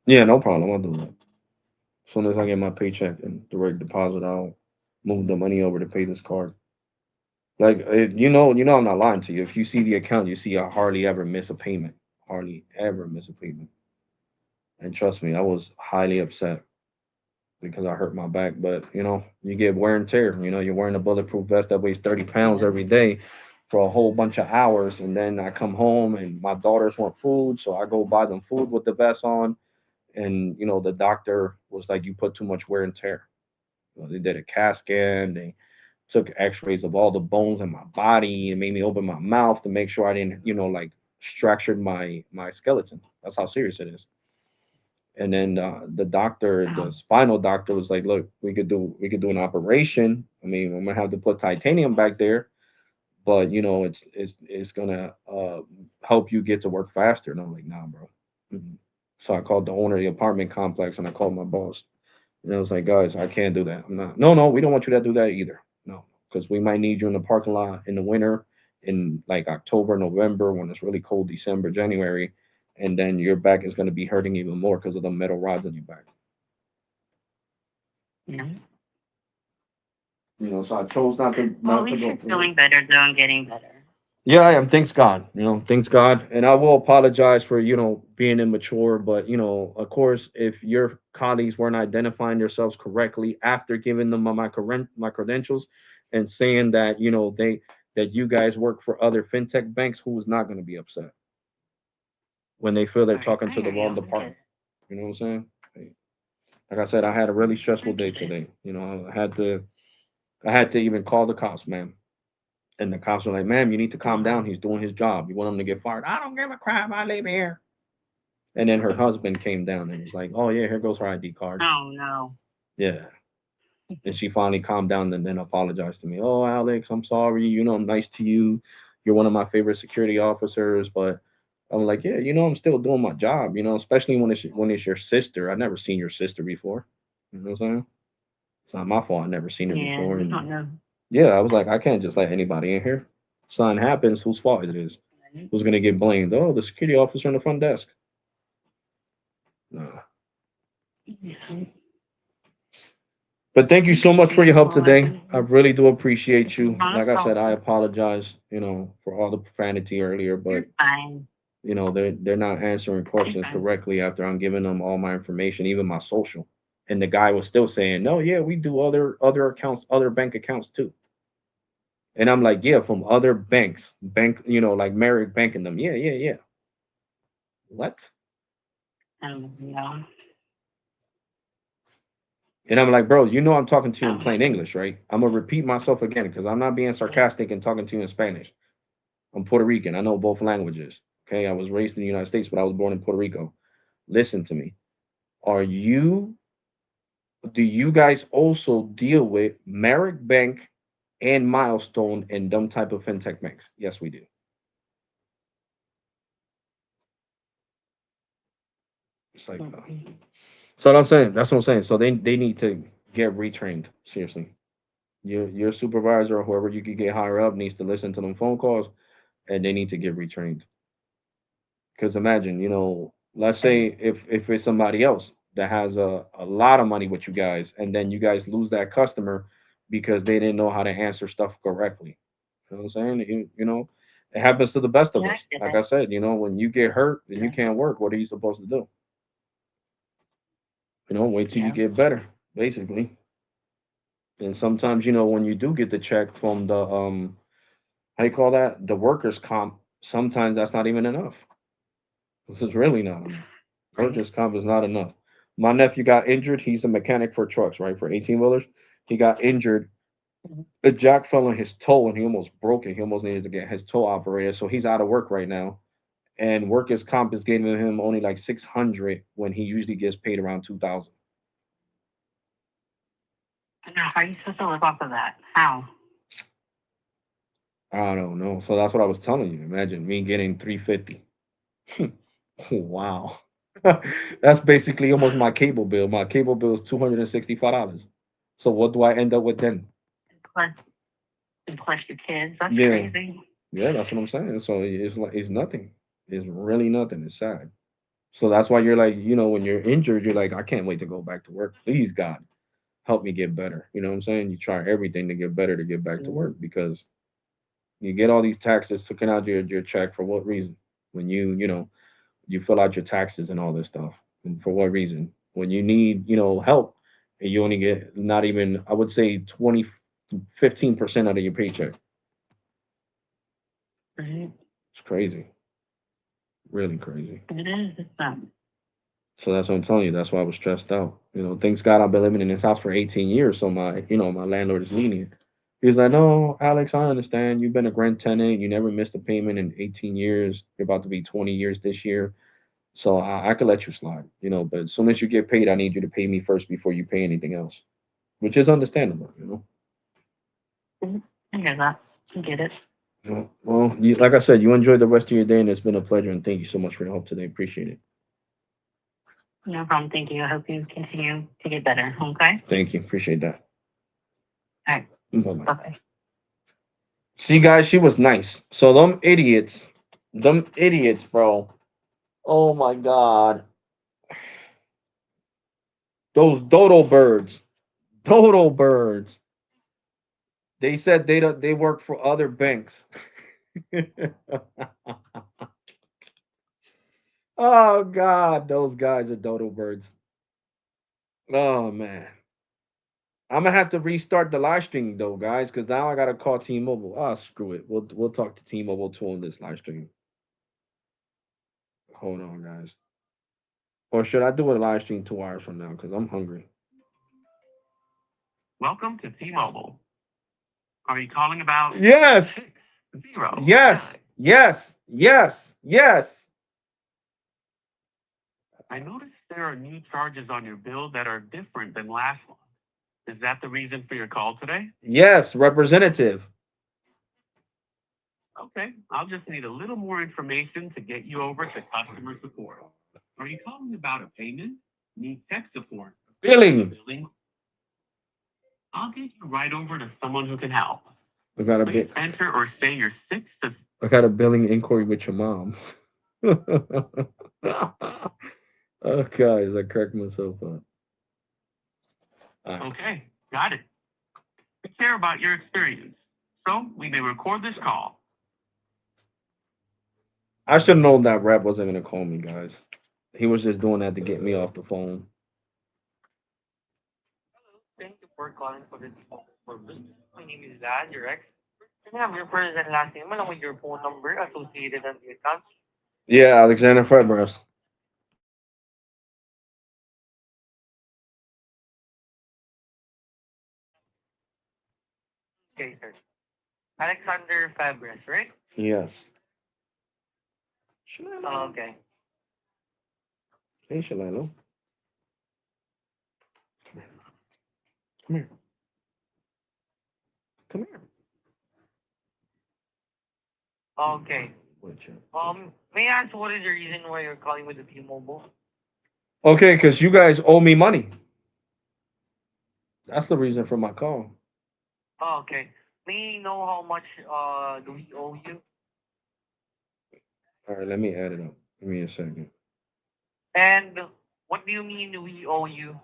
Yeah, no problem. I'll do that. As soon as I get my paycheck and direct deposit, I'll move the money over to pay this card. Like I'm not lying to you. If you see the account, you see I hardly ever miss a payment. Hardly ever miss a payment. And trust me, I was highly upset because I hurt my back. But you get wear and tear. You're wearing a bulletproof vest that weighs 30 pounds Yeah. every day for a whole bunch of hours, and then I come home and my daughters want food, so I go buy them food with the vest on. And the doctor was like, "You put too much wear and tear." They did a CAT scan. They took X-rays of all the bones in my body and made me open my mouth to make sure I didn't, like structured my skeleton. That's how serious it is. And then the Wow. spinal doctor was like, "Look, we could do an operation. I mean, I'm gonna have to put titanium back there, but it's gonna help you get to work faster." And I'm like, "Nah, bro." Mhm. So I called the owner of the apartment complex and I called my boss. And I was like, "Guys, I can't do that. I'm not. No, no, we don't want you to do that either. No, because we might need you in the parking lot in the winter, in like October, November, when it's really cold, December, January, and then your back is going to be hurting even more because of the metal rods in your back." Yeah. So I chose not to Well, at not to least go you're through it. feeling better though and getting better. Yeah, I am. Thanks God. Thanks God. And I will apologize for, being immature. But, of course, if your colleagues weren't identifying themselves correctly after giving them my credentials and saying that, that you guys work for other fintech banks, who is not going to be upset when they feel they're Right. talking I to the hear you. wrong I get department? it. You know what I'm saying? Like I said, I had a really I stressful day get it. today. I had to even call the cops, man. And the cops were like, "Ma'am, you need to calm down. He's doing his job. You want him to get fired? I don't give a crap. I live here." And then her husband came down and was like, "Oh yeah, here goes her ID card." Oh no. Yeah. And she finally calmed down and then apologized to me. "Oh, Alex, I'm sorry. I'm nice to you. You're one of my favorite security officers." But I'm like, "Yeah, I'm still doing my job. Especially when it's your sister. I've never seen your sister before. You know what I'm saying? It's not my fault. I never seen her Yeah, before." you And don't know. yeah, I was like, I can't just let anybody in here. Something happens, whose fault it is? Right? Who's gonna get blamed? Oh, the security officer in the front desk. No. Yeah. But thank you so much for your help Well, I today. think I really do appreciate you. not a Like I said, I problem. apologize, for all the profanity earlier, You're but fine. they're not answering You're questions fine. correctly after I'm giving them all my information, even my social. And the guy was still saying, "No, yeah, we do other accounts, other bank accounts too." And I'm like, "Yeah, from other banks, like Merrick banking them. Yeah, yeah, yeah." What? Yeah. And I'm like, "Bro, I'm talking to you in Um, plain English, right? I'm gonna repeat myself again because I'm not being sarcastic and talking to you in Spanish. I'm Puerto Rican. I know both languages. Okay, I was raised in the United States, but I was born in Puerto Rico. Listen to me. Are you? Do you guys also deal with Merrick Bank and Milestone and them type of fintech banks? Yes, we do. It's like, so what I'm saying. That's what I'm saying. So they need to get retrained. Seriously, your supervisor or whoever you could get higher up needs to listen to them phone calls, and they need to get retrained. Because imagine, let's say if it's somebody else that has a lot of money with you guys, and then you guys lose that customer because they didn't know how to answer stuff correctly. You know what I'm saying? It happens to the best of yeah, I us. get Like it. I said, when you get hurt and you Yeah. can't work, what are you supposed to do? Wait till you Yeah. get better, basically. And sometimes, when you do get the check from the how you call that? The workers' comp, sometimes that's not even enough. This is really not enough. Right. Workers' comp is not enough. My nephew got injured. He's a mechanic for trucks, right? For 18 wheelers. He got injured. Mhm. A jack fell on his toe and he almost broke it. He almost needed to get his toe operated. So he's out of work right now. And workers' comp is giving him only like 600 when he usually gets paid around 2,000. Now, how are you supposed to live off of that? How? I don't know. So that's what I was telling you. Imagine me getting 350. Wow. That's basically almost my cable bill. My cable bill is $265. So what do I end up with then? Plus, and plus your kids. That's Yeah. crazy. Yeah, that's what I'm saying. So it's like it's nothing. It's really nothing. It's sad. So that's why you're like, when you're injured, you're like, I can't wait to go back to work. Please, God, help me get better. You know what I'm saying? You try everything to get better to get back to work because you get all these taxes taken out your check for what reason? When you fill out your taxes and all this stuff. And for what reason? When you need, help and you only get not even, I would say 15% out of your paycheck. Right. It's crazy. Really crazy. It is. It's So that's what I'm telling you. That's why I was stressed out. Thanks God I've been living in this house for 18 years. So my landlord is lenient. He's like, "No, Alex, I understand. You've been a grand tenant. You never missed a payment in 18 years. You're about to be 20 years this year. So I could let you slide. But as soon as you get paid, I need you to pay me first before you pay anything else, which is understandable. I hear that. I get it. Well, like I said, you enjoy the rest of your day, and it's been a pleasure. And thank you so much for your help today. Appreciate it. No problem. Thank you. I hope you continue to get better. Okay. Thank you. Appreciate that. All right. Bye bye. Bye. See, guys, she was nice. So them idiots, bro. Oh my God, those dodo birds. They said they don't. They work for other banks. Oh God, those guys are dodo birds. Oh man. I'm gonna have to restart the live stream though, guys, because now I gotta call T-Mobile. Oh, screw it. We'll talk to T-Mobile too on this live stream. Hold on, guys. Or should I do a live stream 2 hours from now? Because I'm hungry. Welcome to T-Mobile. Are you calling about Yes. 609? Yes. I noticed there are new charges on your bill that are different than last month. Is that the reason for your call today? Yes, representative. Okay, I'll just need a little more information to get you over to customer support. Are you calling about a payment? Need tech support? Billing. Billing? I'll get you right over to someone who can help. I got a Please bit. enter or say your 6 to. I got a billing inquiry with your mom. Oh, guys, I cracked myself up. Okay, got it. We care about your experience, so we may record this call. I should have known that rap wasn't gonna call me, guys. He was just doing that to get me off the phone. Thank you for calling for the purpose. My name is Dan, your ex. Can I have your first and last name along with your phone number associated on the account? Yeah, Alexander Febres. Okay, sir. Alexander Fabres, right? Yes. Okay. Hey, Shalalo. Come here. Come here. Okay. What you- May I ask what is the reason why you're calling with the T-Mobile? Okay, because you guys owe me money. That's the reason for my call. Oh, okay. May I know how much do we owe you? All right, let me add it up. Give me a second. And what do you mean we owe you?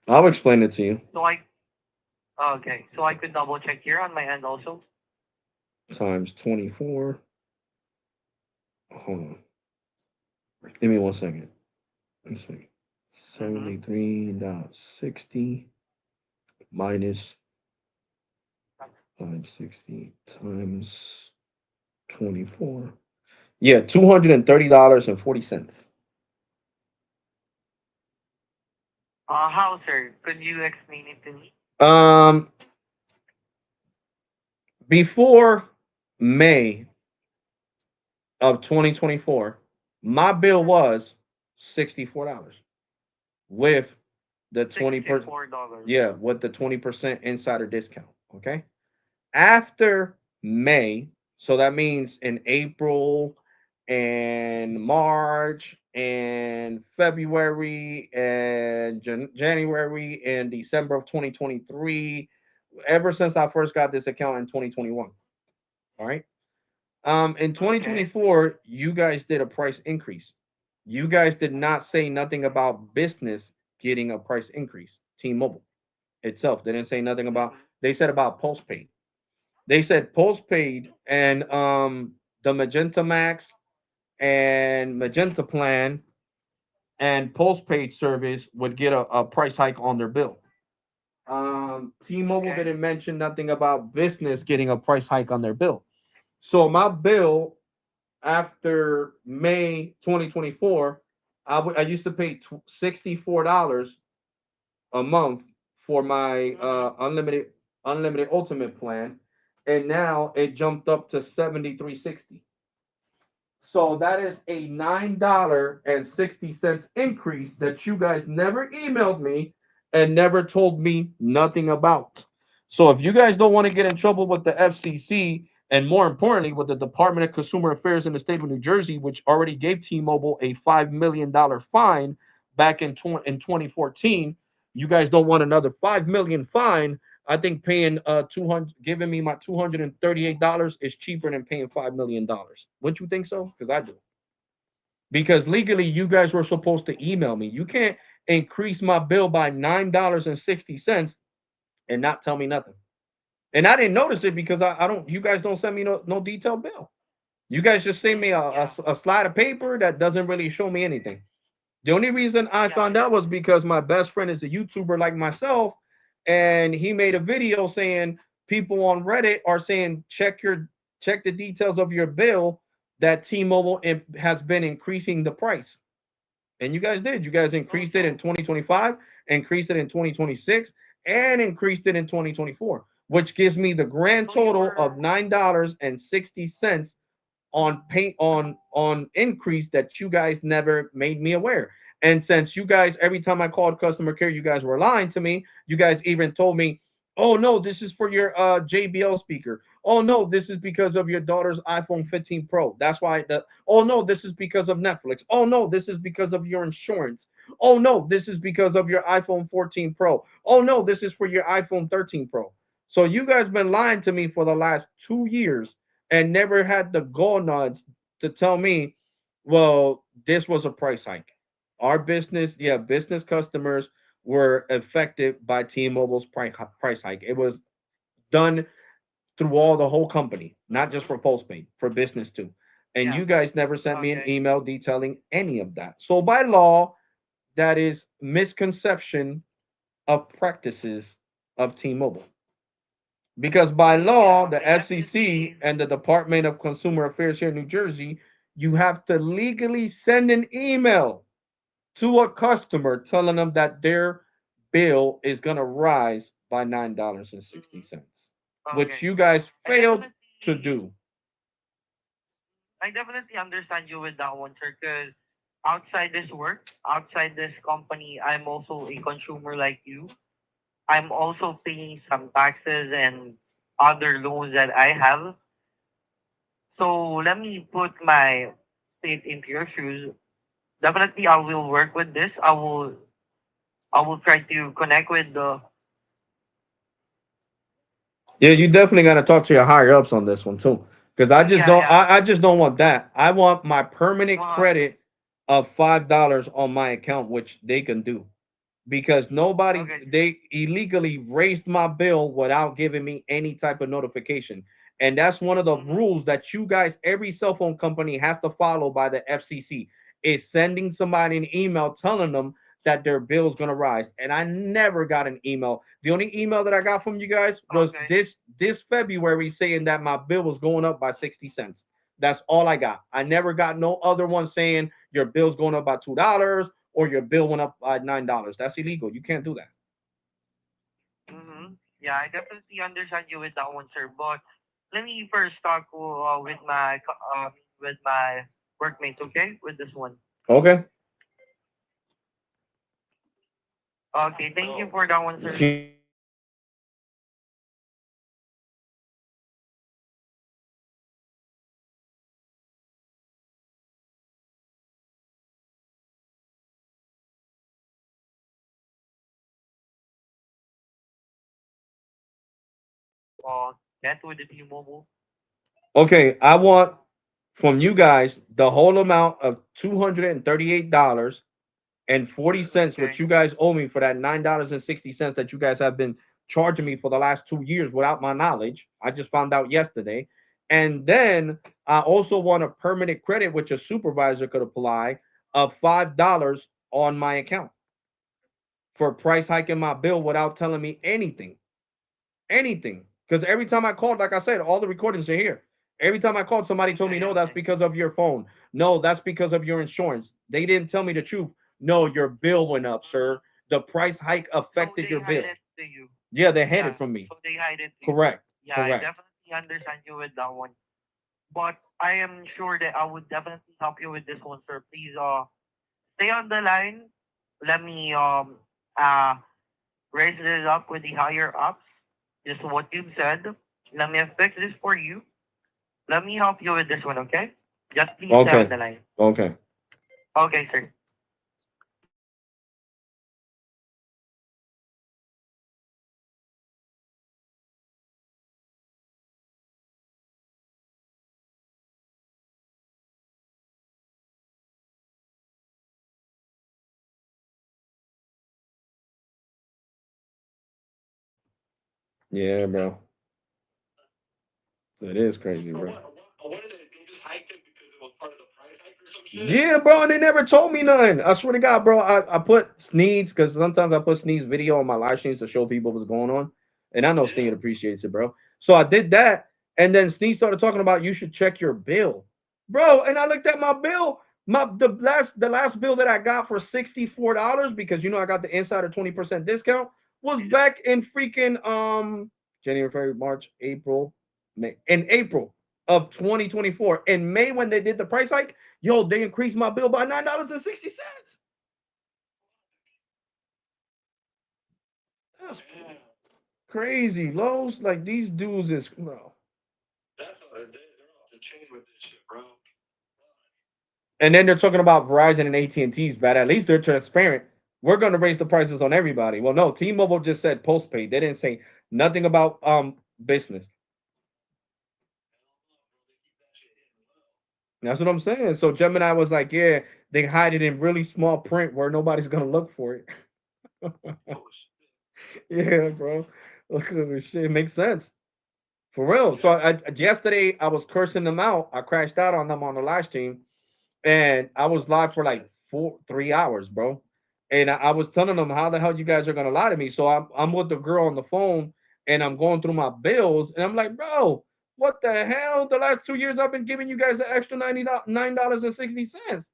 I'll explain it to you. So I could double check here on my end also. Times 24. Hold on. Give me 1 second. 1 second. 73.60 minus 560 times 24. Yeah, $230.40. How, sir? Could you explain it to me? Before May of 2024, my bill was $64 with the 20%. $64. Yeah, with the 20% insider discount. Okay. After May, so that means in April and March and February and January and December of 2023, ever since I first got this account in 2021. All right. In 2024, you guys did a price increase. You guys did not say nothing about business getting a price increase. T-Mobile itself, they didn't say nothing about. They said about postpaid. They said postpaid and the Magenta Max and Magenta plan and postpaid service would get a price hike on their bill. T-Mobile Okay. didn't mention nothing about business getting a price hike on their bill. So my bill after May 2024, I used to pay $64 a month for my unlimited ultimate plan, and now it jumped up to 73.60. So that is a $9.60 increase that you guys never emailed me and never told me nothing about. So if you guys don't want to get in trouble with the FCC and more importantly with the Department of Consumer Affairs in the state of New Jersey, which already gave T-Mobile a $5 million fine back in 2014, you guys don't want another $5 million fine. I think paying 200, giving me my $238 is cheaper than paying $5 million. Wouldn't you think so? Because I do. Because legally, you guys were supposed to email me. You can't increase my bill by $9.60 and not tell me nothing. And I didn't notice it because I don't. You guys don't send me no detailed bill. You guys just send me a slide of paper that doesn't really show me anything. The only reason I found out was because my best friend is a YouTuber like myself, and he made a video saying people on Reddit are saying check the details of your bill that T-Mobile has been increasing the price. And you guys did. You guys increased it in 2025, increased it in 2026, and increased it in 2024, which gives me the grand total of $9.60 on pay on increase that you guys never made me aware. And since you guys, every time I called customer care, you guys were lying to me. You guys even told me, "Oh no, this is for your JBL speaker. Oh no, this is because of your daughter's iPhone 15 Pro. That's why the oh no, this is because of Netflix. Oh no, this is because of your insurance. Oh no, this is because of your iPhone 14 Pro. Oh no, this is for your iPhone 13 Pro." So you guys been lying to me for the last 2 years and never had the gonads to tell me, well, this was a price hike. Our business, yeah, business customers were affected by T-Mobile's price hike. It was done through all the whole company, not just for postpaid, for business too. And you guys never sent me an email detailing any of that. So by law, that is misconception of practices of T-Mobile. Because by law, the FCC and the Department of Consumer Affairs here in New Jersey, you have to legally send an email to a customer telling them that their bill is going to rise by $9.60, which you guys failed to do. I definitely understand you with that one, sir, because outside this work, outside this company, I'm also a consumer like you. I'm also paying some taxes and other loans that I have. So let me put my faith into your shoes. Definitely, I will work with this. I will try to connect with the. Yeah, you definitely got to talk to your higher ups on this one too, because I just Yeah, don't. yeah. I just don't want that. I want my permanent Well, credit of $5 on my account, which they can do, because nobody okay. they illegally raised my bill without giving me any type of notification. And that's one of the Mhm. rules that you guys, every cell phone company has to follow by the FCC, is sending somebody an email telling them that their bill is going to rise. And I never got an email. The only email that I got from you guys was Okay. this February saying that my bill was going up by 60 cents. That's all I got. I never got no other one saying your bill's going up by $2 or your bill went up by $9. That's illegal. You can't do that. Mm-hmm. Yeah, I definitely understand you with that one, sir. But let me first talk with my workmates, okay? With this one. Okay. Okay, thank you for that one, sir. Uh, that with the T-Mobile. Okay, I want from you guys the whole amount of $238.40, Okay. which you guys owe me for that $9.60 that you guys have been charging me for the last 2 years without my knowledge. I just found out yesterday. And then I also want a permanent credit, which a supervisor could apply, of $5 on my account for price hiking my bill without telling me anything. Anything. Because every time I called, like I said, all the recordings are here. Every time I called, somebody told me, Okay, no, that's okay. because of your phone. No, that's because of your insurance. They didn't tell me the truth. No, your bill went up, sir. The price hike So affected they your hide bill. it to you. Yeah, they had Yeah. it from me. So they hide it to you. Correct. Yeah, I Correct. definitely understand you with that one. But I am sure that I would definitely help you with this one, sir. Please stay on the line. Let me uh raise this up with the higher ups. Just what you've said. Let me fix this for you. Let me help you with this one, okay? Just please stay on Okay. the line. Okay. Okay, sir. Yeah, bro. It is crazy, bro. What did they just hiked it because it was part of the price hike or some shit? Yeah, bro, and they never told me nothing. I swear to God, bro. I put Sneed's because sometimes I put Sneed's video on my live streams to show people what's going on, and I know Sneed appreciates it, bro. So I did that, and then Sneed started talking about you should check your bill, bro. And I looked at my bill, the last bill that I got for $64 because I got the insider 20% discount was back in freaking January, February, March, April, May, in April of 2024. In May when they did the price hike. Yo, they increased my bill by $9.60. That's crazy. Lowe's, like these dudes is bro. That's how they're off the chain with this shit, bro. And then they're talking about Verizon and AT&T's bad. At least they're transparent. We're gonna raise the prices on everybody. Well, no, T-Mobile just said postpaid. They didn't say nothing about business. That's what I'm saying. So Gemini was like, yeah, they hide it in really small print where nobody's gonna look for it. Yeah, bro. Look at this shit. It makes sense. For real. So yesterday I was cursing them out. I crashed out on them on the live stream, and I was live for like 3 hours, bro. And I was telling them how the hell you guys are gonna lie to me. So I'm with the girl on the phone, and I'm going through my bills, and I'm like, bro, what the hell? The last 2 years I've been giving you guys the extra $99.60.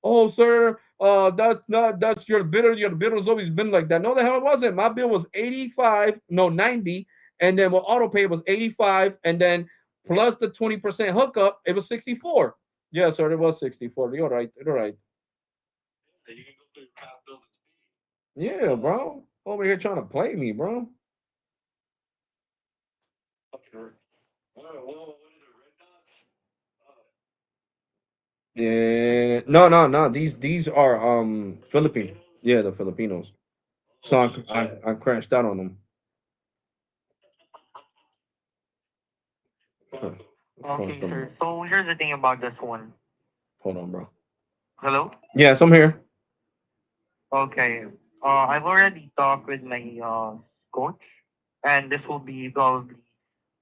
Oh, sir, that's your bill. Your bill has always been like that. No, the hell it wasn't. My bill was 85, no 90, and then what auto pay was 85, and then plus the 20% hookup, it was 64. Yeah, sir, it was 64. You're right. You're right. And you can go through your top bill and speed. Yeah, bro. Over here trying to play me, bro. Okay. What are the red dots? Yeah. No. These are Philippine. Yeah, the Filipinos. So I crashed out on them. Okay, sir. So here's the thing about this one. Hold on, bro. Hello? Yes, I'm here. Okay. I've already talked with my coach, and this will be probably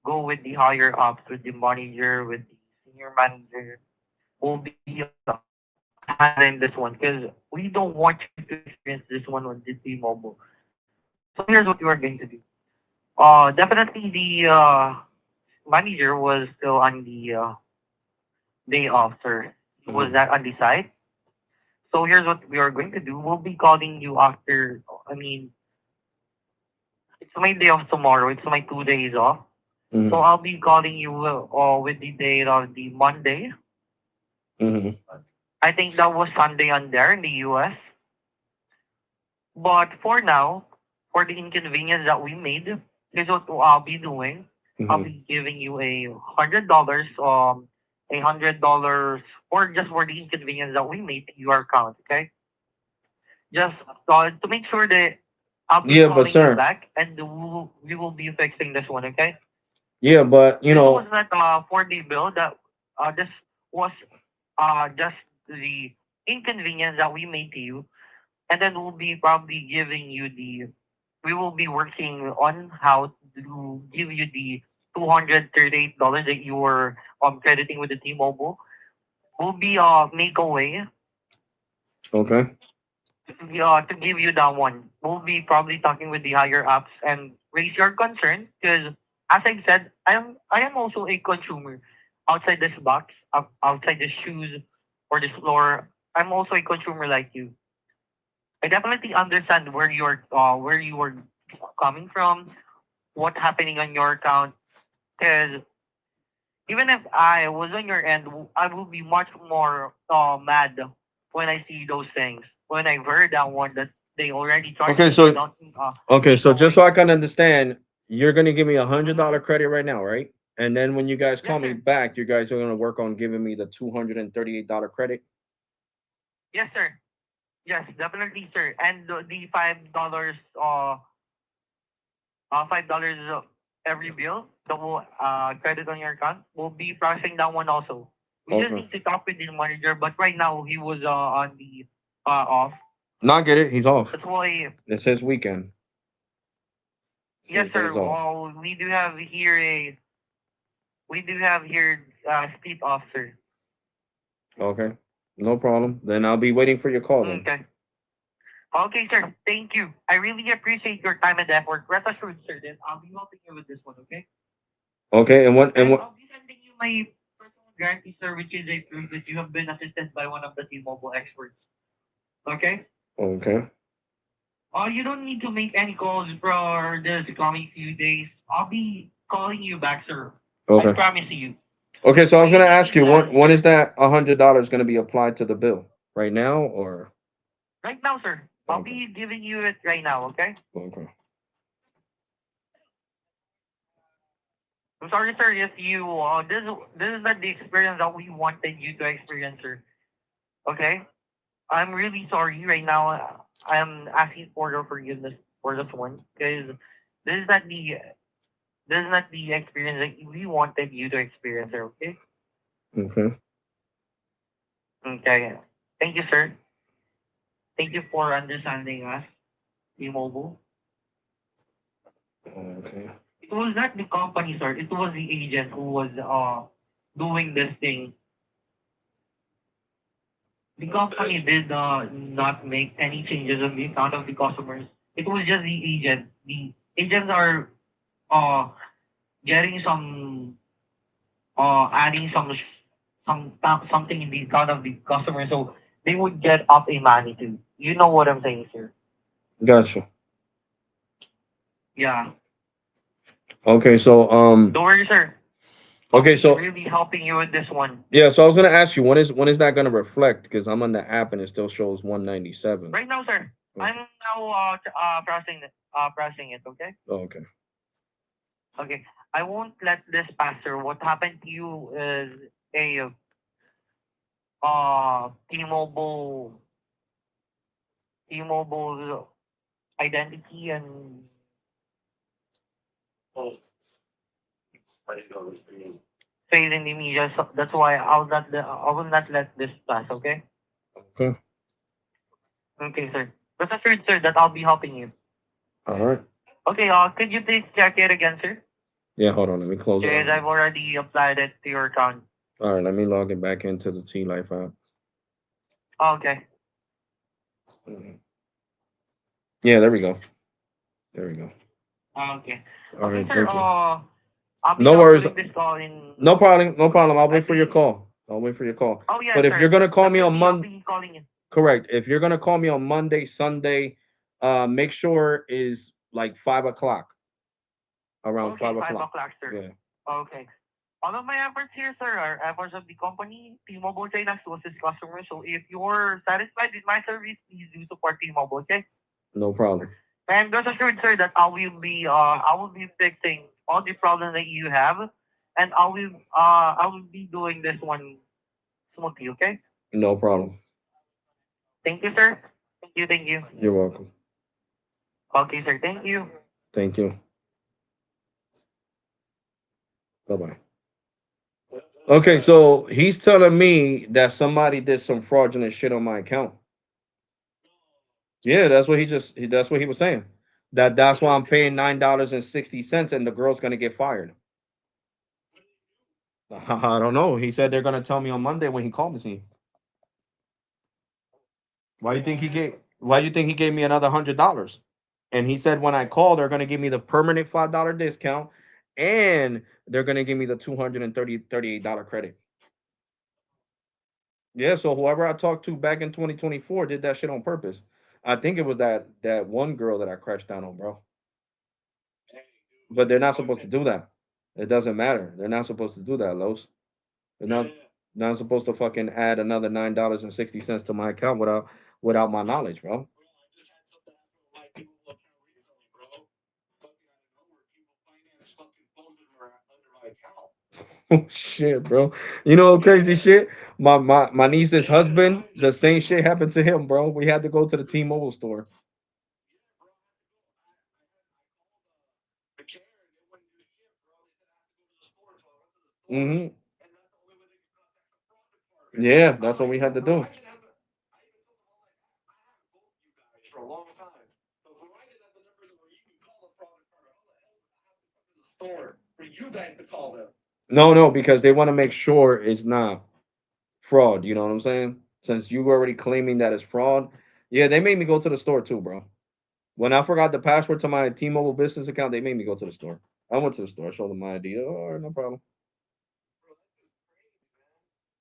go with the higher ups, with the manager, with the senior manager. Will be handling this one because we don't want you to experience this one on the T-Mobile. So here's what you are going to do. Definitely the manager was still on the day off, sir. He was not on the site. So here's what we are going to do. We'll be calling you after. I mean, it's my day off tomorrow. It's my 2 days off. So I'll be calling you with the date of the Monday. I think that was Sunday on there in the US. But for now, for the inconvenience that we made, here's what I'll be doing. I'll be giving you $100, $100, or just for the inconvenience that we made to your account. Okay, just to make sure that I'll be calling you back, and we will be fixing this one. Okay. Yeah, but This was that 4-day bill that this was just the inconvenience that we made to you, and then we'll be probably giving you we will be working on how to give you the $238 that you were crediting with the T-Mobile. We'll be make a way okay. to give you that one. We'll be probably talking with the higher ups and raise your concern because, as I said, I am also a consumer outside this box, outside the shoes or this floor. I'm also a consumer like you. I definitely understand where you are coming from, what's happening on your account. Because even if I was on your end, I will be much more mad when I see those things. When I heard that one that they already charged. Okay, so so just so I can understand, you're gonna give me $100 credit right now, right? And then when you guys call me back, you guys are gonna work on giving me the $238 credit. Yes, sir. Yes, definitely, sir. And the $5, $5 every bill that will credit on your account, will be processing that one also. We just need to talk with the manager, but right now he was on the off. Not get it. He's off. That's why. It's his weekend. Yes, sir. Well, we do have here We do have here State Officer. Okay, no problem. Then I'll be waiting for your call then. Okay. Okay, sir. Thank you. I really appreciate your time and effort. Rest assured, sir, that I'll be helping you with this one, okay? Okay, and what and And what? I'll be sending you my personal guarantee, sir, which is a proof that you have been assisted by one of the T-Mobile experts. Okay? Okay, You don't need to make any calls for this coming few days. I'll be calling you back, sir. I okay, promise you. okay. So I was gonna ask you, Anything when is that $100 gonna be applied to the bill? Right now or? Right now, sir. I'll Okay, be giving you it right now, okay? okay. I'm sorry, sir, if you this is not the experience that we wanted you to experience, sir. Okay? I'm really sorry right now. I'm asking for your forgiveness for this one because this is not the this is not the experience that we wanted you to experience, sir. Okay? Okay. Okay. Thank you, sir. Thank you for understanding us, T-Mobile. Okay. It was not the company, sir. It was the agent who was doing this thing. The company did not make any changes on the account of the customers. It was just the agent. The agents are uh getting some adding something in the account of the customer, so they would get up a money too. You know what I'm saying, sir? Gotcha. Yeah. Okay, so Don't worry, sir. I'll okay, be so really helping you with this one. yeah, so I was gonna ask you, when is that gonna reflect? Because I'm on the app and it still shows 197. Right now, sir. Okay. I'm now pressing it. Okay. Okay. Okay. I won't let this pass, sir. What happened to you is a T-Mobile identity and fail in the media. So that's why I will not let this pass. Okay. Okay. Okay, sir. Rest assured, sir, that I'll be helping you. All right. Okay. Could you please check it again, sir? Yeah, hold on. Let me close it Because out. I've already applied it to your account. All right, let me log it back into the T Life app. Okay. Mhm. Yeah, there we go. There we go. Okay. All Okay, right, sir. thank you. I'll be No worries. doing this call in. No problem. No problem. I'll I wait for your think. call. I'll wait for your call. Oh yeah, But if sir. you're gonna call me on Definitely, I'll Monday, be calling you. correct. If you're gonna call me on Monday, Sunday, make sure is like 5 o'clock. Around Okay, five 5 o'clock, o'clock. sir. Yeah. Okay. All of my efforts here, sir, are efforts of the company, T-Mobile China, to assist customers. So if you're satisfied with my service, please do support T-Mobile, okay? No problem. And rest assured, sir, that I will be fixing all the problems that you have, and I will be doing this one smoothly, okay? No problem. Thank you, sir. Thank you, thank you. You're welcome. Okay, sir, thank you. Thank you. Bye bye. Okay, so he's telling me that somebody did some fraudulent shit on my account. Yeah, that's what he was saying. That's why I'm paying $9.60 and the girl's gonna get fired. I don't know. He said they're gonna tell me on Monday when he calls me. Why do you think he gave me another $100? And he said when I call, they're gonna give me the permanent $5 discount and they're gonna give me the $238 credit. Yeah, so whoever I talked to back in 2024 did that shit on purpose. I think it was that one girl that I crashed down on, bro. But they're not supposed to do that. It doesn't matter. They're not supposed to do that, Los. They're not supposed to fucking add another $9.60 to my account without my knowledge, bro. Oh shit, bro. You know crazy shit? My niece's husband, the same shit happened to him, bro. We had to go to the T-Mobile store. Hmm. Yeah, that's what we had to do. For a long time. So when I get at the number where you can call the fraud department, I'll have to come to the store for you guys to call them. No, because they want to make sure it's not fraud. You know what I'm saying? Since you were already claiming that it's fraud, yeah, they made me go to the store too, bro. When I forgot the password to my T-Mobile business account, they made me go to the store. I went to the store, showed them my ID. Oh, all right, no problem.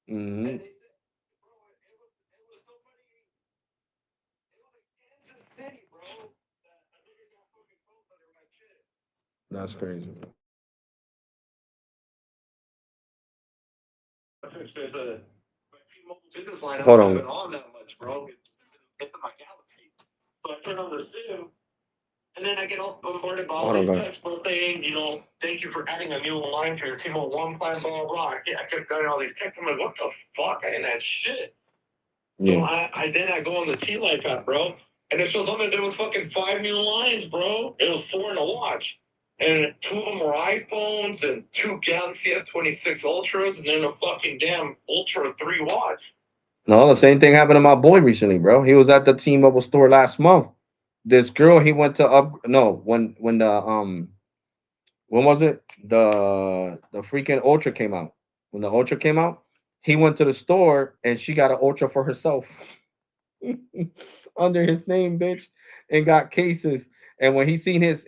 Hmm. That's crazy. Business line, I Hold don't on. have it on that much, bro. It's my Galaxy. So I turn on the SIM, and then I get all bombarded by all Hold on, these guys. texts saying, thank you for adding a new line for your T-Mobile One plan, blah, blah, blah. I kept getting all these texts. I'm like, what the fuck? I didn't add shit. So Yeah. I go on the T-Life app, bro, and it shows on that there was fucking 5 new lines, bro. It was 4 in a watch. And 2 of them were iPhones and 2 Galaxy S26 Ultras and then a fucking damn Ultra 3 watch. No, the same thing happened to my boy recently, bro. He was at the T-Mobile store last month. This girl, he went to up. No, when the when was it? The freaking Ultra came out. When the Ultra came out, he went to the store and she got an Ultra for herself under his name, bitch, and got cases. And when he seen his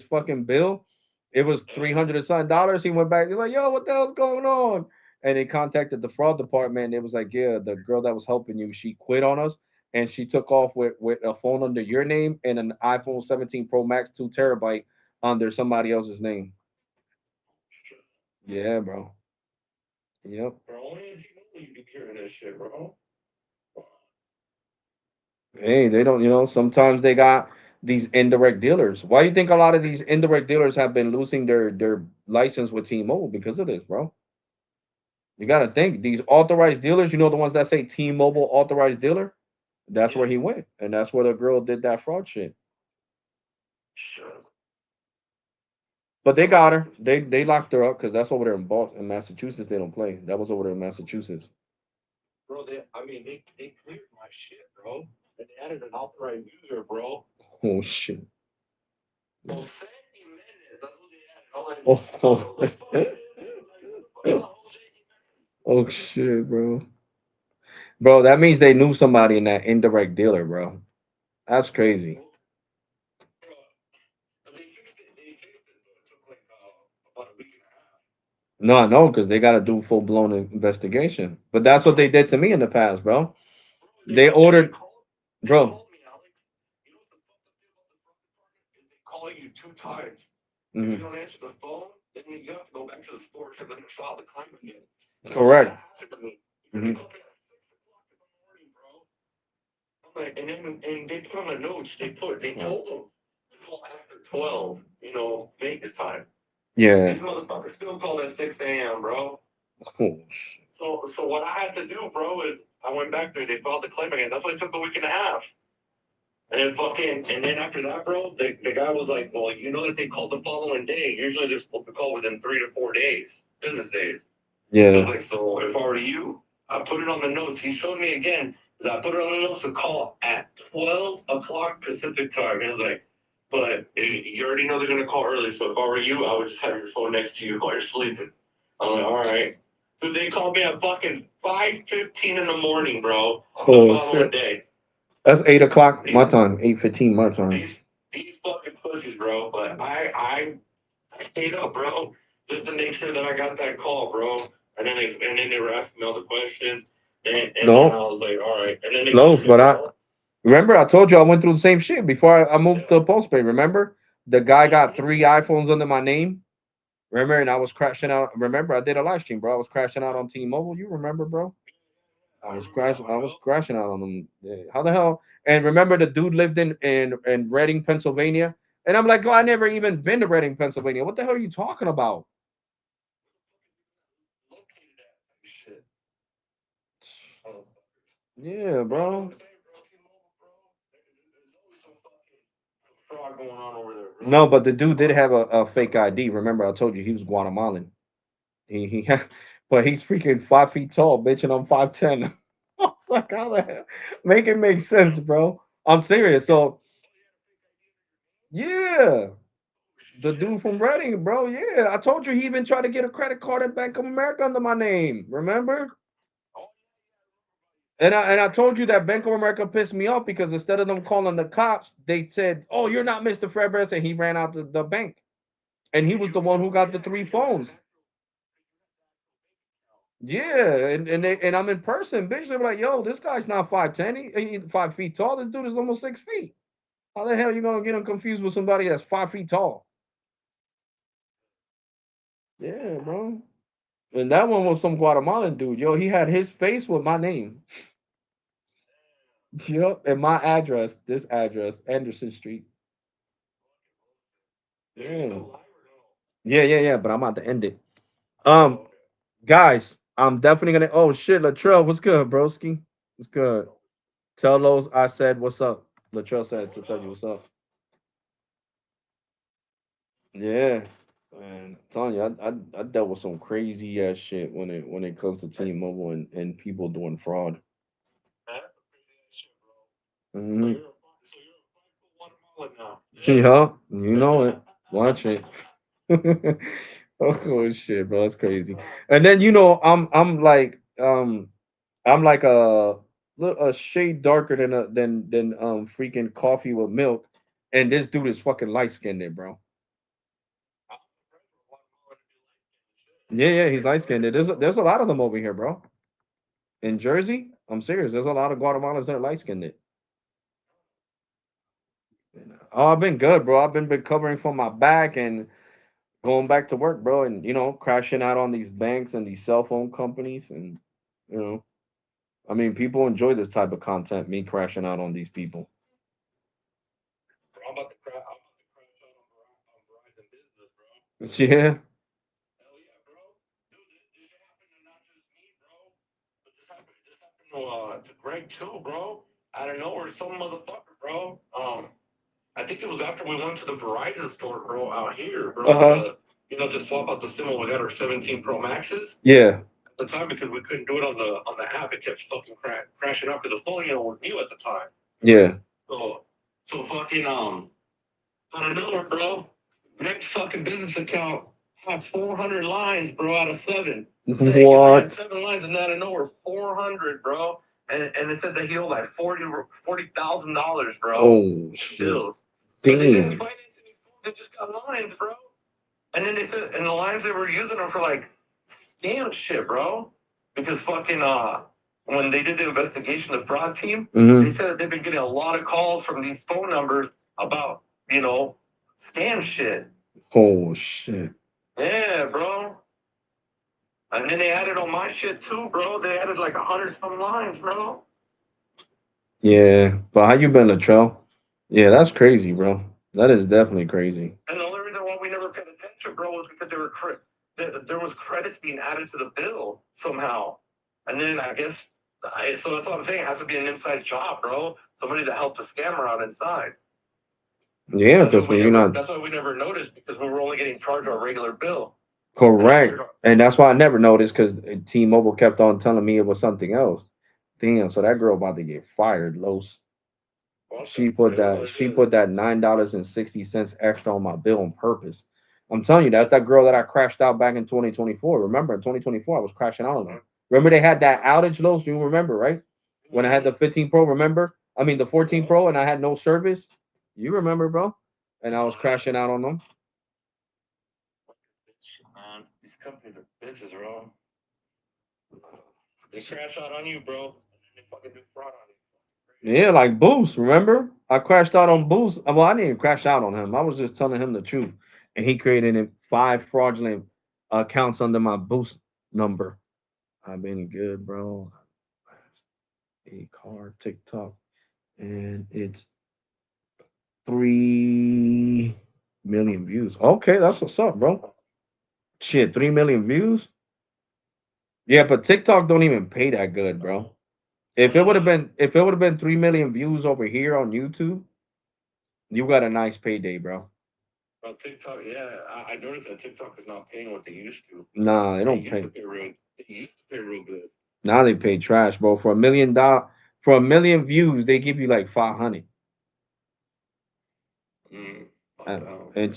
fucking bill, it was $300 and something dollars. He went back. He's like, "Yo, what the hell's going on?" And they contacted the fraud department. It was like, "Yeah, the girl that was helping you, she quit on us, and she took off with a phone under your name and an iPhone 17 Pro Max 2 TB under somebody else's name." Yeah, bro. Yep. Bro, only in T-Mobile you be hearing this shit, bro. Hey, they don't, sometimes they got these indirect dealers. Why do you think a lot of these indirect dealers have been losing their license with T-Mobile because of this, bro? You got to think these authorized dealers, the ones that say T-Mobile authorized dealer, that's where he went. And that's where the girl did that fraud shit. Sure. But they got her. They locked her up because that's over there in Boston, in Massachusetts. They don't play. That was over there in Massachusetts. Bro, they cleared my shit, bro. And they added an authorized user, bro. Oh shit. Jose Jimenez, that's what they added. Oh, oh shit, bro. Bro, that means they knew somebody in that indirect dealer, bro. That's crazy. No, I know, because they got to do full blown investigation. But that's what they did to me in the past, bro. They ordered, bro. Call you 2 times. If Mhm. you don't answer the phone, then you have to go back to the store for them to file the claim again. Correct. Mhm. Mhm. Like, and they put on the notes, they told them to call after 12, Vegas time. Yeah. These motherfuckers still call at 6 a.m., bro. Oh, So what I had to do, bro, is I went back there, they filed the claim again. That's why it took a week and a half. And then after that, bro, the guy was like, well, you know that they called the following day. Usually they're supposed to call within 3 to 4 days, business days. I was yeah. like, so if I were you, I put it on the notes. He showed me again that I put it on the notes to call at 12 o'clock Pacific time. He was like, but you already know they're going to call early. So if I were you, I would just have your phone next to you while you're sleeping. I'm like, all right. Dude, they called me at fucking 5:15 in the morning, bro. The Oh following shit. day. That's 8 o'clock my time. 8:15 my time. These fucking pussies, bro. But I stayed up, bro, just to make sure that I got that call, bro. And then they were asking me all the questions. And then I No, was like, all right. And then they no, called me, but I bro. remember I told you I went through the same shit before I moved to postpaid. Remember, the guy got 3 iPhones under my name. Remember, and I was crashing out. Remember, I did a live stream, bro. I was crashing out on T-Mobile. You remember, bro? I was crashing. I was crashing out on them. Yeah. How the hell? And remember, the dude lived in Reading, Pennsylvania. And I'm like, oh, I never even been to Reading, Pennsylvania. What the hell are you talking about? Yeah, bro. Fraud going on over there, bro. No, but the dude did have a fake ID. Remember, I told you he was Guatemalan. He but he's freaking 5 feet tall, bitch, and I'm 5'10". I was like, how the hell? Make it make sense, bro. I'm serious. So yeah, The dude from Reading, bro. Yeah, I told you he even tried to get a credit card at Bank of America under my name. Remember? And I told you that Bank of America pissed me off because instead of them calling the cops, they said, "Oh, you're not Mr. Fairbanks," and he ran out the bank. And he was the one who got the 3 phones. Yeah, and I'm in person, bitch. They're like, "Yo, this guy's not 5'10", he 5 feet tall. This dude is almost 6 feet. How the hell you gonna get him confused with somebody that's 5 feet tall?" Yeah, bro. And that one was some Guatemalan dude. Yo, he had his face with my name. Yep, and my address, this address, Anderson Street. Yeah. Yeah. But I'm about to end it. Um, guys, I'm definitely gonna. Oh shit, Latrell, what's good, broski? What's good? Tell Los I said what's up. Latrell said to tell you what's up. Yeah, man. I'm telling you, I dealt with some crazy ass shit when it comes to T-Mobile and people doing fraud. Hmm. Yeah, you know it. Watch it. Oh shit, bro, that's crazy. And then I'm like a shade darker than than freaking coffee with milk, and this dude is fucking light skinned, bro. Yeah, he's light skinned. There's a lot of them over here, bro. In Jersey, I'm serious. There's a lot of Guatemalans that are light skinned. Oh, I've been good, bro. I've been recovering from my back and going back to work, bro, and crashing out on these banks and these cell phone companies, and you know, I mean, people enjoy this type of content. Me crashing out on these people. Yeah. To Greg too, bro. Out of nowhere, some motherfucker, bro. I think it was after we went to the Verizon store, bro, out here, bro. Uh-huh. To swap out the SIM when we got our 17 Pro Maxes. Yeah. At the time, because we couldn't do it on the app, it kept fucking crashing up because the phone, was new at the time. Yeah. So fucking out of nowhere, bro. Next fucking business account has 400 lines, bro, out of 7. What? 7 lines, and out of nowhere, 400, bro. And it said that he owed like $40,000, bro. Oh shit. Bills. But they didn't Damn. finance any phone, they just got lines, bro. And then they said, and the lines they were using them for like scam shit, bro. Because fucking when they did the investigation, the fraud team, they said that they've been getting a lot of calls from these phone numbers about, scam shit. Oh shit. Yeah, bro. And then they added on my shit too, bro. They added like 100 some lines, bro. Yeah, but how you been, Latrell? Yeah, that's crazy, bro. That is definitely crazy. And the only reason why we never paid attention, bro, was because there was credits being added to the bill somehow. And then I guess, so that's what I'm saying. It has to be an inside job, bro. Somebody to help the scammer out inside. Yeah, that's why you're not That's why we never noticed, because we were only getting charged our regular bill. correct. And that's why I never noticed because T-Mobile kept on telling me it was something else. Damn, so that girl about to get fired, Los. She put that $9.60 extra on my bill on purpose. I'm telling you, that's that girl that I crashed out back in 2024. Remember, in 2024, I was crashing out on her. Remember they had that outage, Los? You remember, right? When I had the 15 Pro, remember? I mean the 14 Pro, and I had no service. You remember, bro? And I was crashing out on them. Man, these companies are bitches, bro. They crash out on you, bro. They fucking do fraud on you. Yeah, like Boost. Remember, I crashed out on Boost. Well, I didn't even crash out on him. I was just telling him the truth, and he created 5 fraudulent accounts under my Boost number. I've been good, bro. A car TikTok, and it's 3 million views. Okay, that's what's up, bro. Shit, 3 million views. Yeah, but TikTok don't even pay that good, bro. If it would have been 3 million views over here on YouTube, you got a nice payday, bro. Bro, TikTok, yeah, I noticed that TikTok is not paying what they used to. Nah, they They don't used pay. to pay real. They used to pay real good. Now they pay trash, bro. For a million views, they give you like 500. Mm. And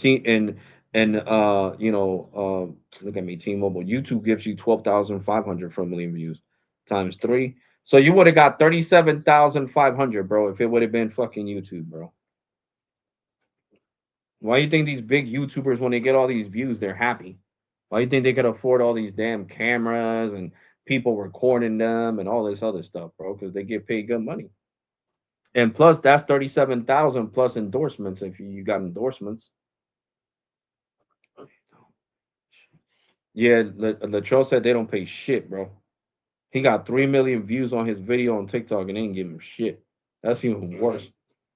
you know, look at me, T-Mobile. YouTube gives you 12,500 for a million views times 3. So you would have got 37,500, bro, if it would have been fucking YouTube, bro. Why do you think these big YouTubers, when they get all these views, they're happy? Why do you think they could afford all these damn cameras and people recording them and all this other stuff, bro? Because they get paid good money. And plus, that's 37,000 plus endorsements if you got endorsements. Yeah, Latrell said they don't pay shit, bro. He got 3 million views on his video on TikTok and they ain't give him shit. That's even worse.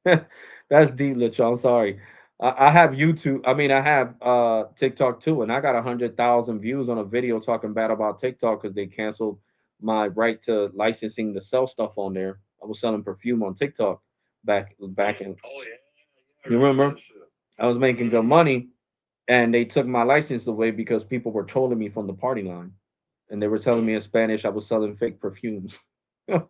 That's deep, Latrell. I'm sorry. I have YouTube. I mean, I have TikTok too, and I got 100,000 views on a video talking bad about TikTok because they canceled my right to licensing to sell stuff on there. I was selling perfume on TikTok back in. Oh yeah. You remember? I was making good money, and they took my license away because people were trolling me from the party line, and they were telling me in Spanish I was selling fake perfumes, and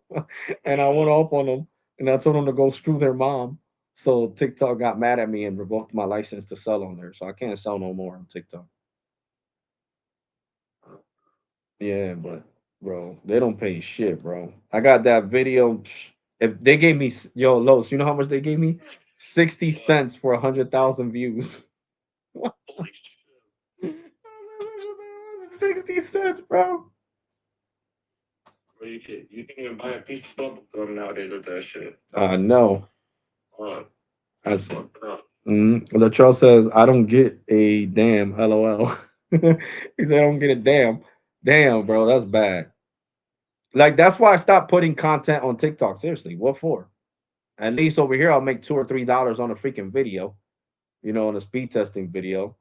I went off on them, and I told them to go screw their mom. So TikTok got mad at me and revoked my license to sell on there, so I can't sell no more on TikTok. Yeah, but bro, they don't pay shit, bro. I got that video. If they gave me Los, you know how much they gave me? 60 cents for 100,000 views. Holy shit. 60 cents, bro. Bro, you can't even buy a piece of bubble gum nowadays with that shit. No. That's fucked up. Latrell says, I don't get a damn LOL. He said, I don't get a damn. Damn, bro, that's bad. Like, that's why I stopped putting content on TikTok. Seriously, what for? At least over here, I'll make $2 or $3 on a freaking video, you know, on a speed testing video.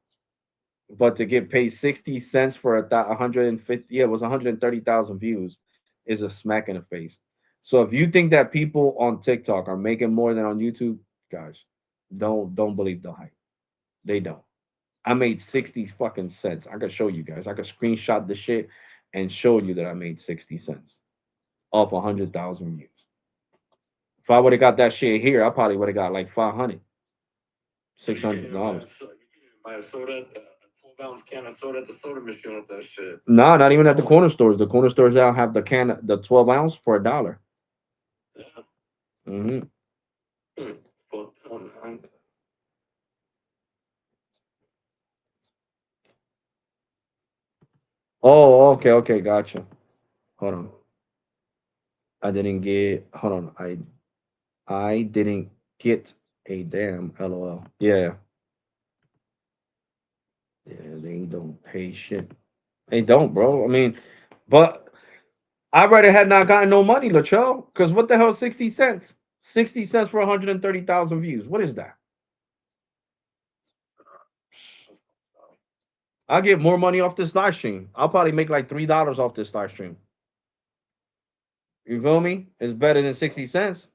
But to get paid 60 cents for 150, yeah, it was 130,000 views, is a smack in the face. So if you think that people on TikTok are making more than on YouTube, guys, don't believe the hype. They don't. I made 60 fucking cents. I could show you guys. I could screenshot the shit and show you that I made 60 cents off 100,000 views. If I would have got that shit here, I probably would have got like 500, $600. Buy a soda, a 12-ounce can of soda at the soda machine with that shit. No, not even at the corner stores. The corner stores now have the can, the 12 ounce for $1. Yeah. Mm-hmm. Fucked up, man. Oh, okay, gotcha. Hold on. I didn't get. Hold on. I didn't get a damn LOL. Yeah. Yeah, they don't pay shit. They don't, bro. I mean, but I rather had not gotten no money, Latrell. Because what the hell, 60 cents? 60 cents for 130,000 views. What is that? I'll get more money off this live stream. I'll probably make like $3 off this live stream. You feel me? It's better than 60 cents.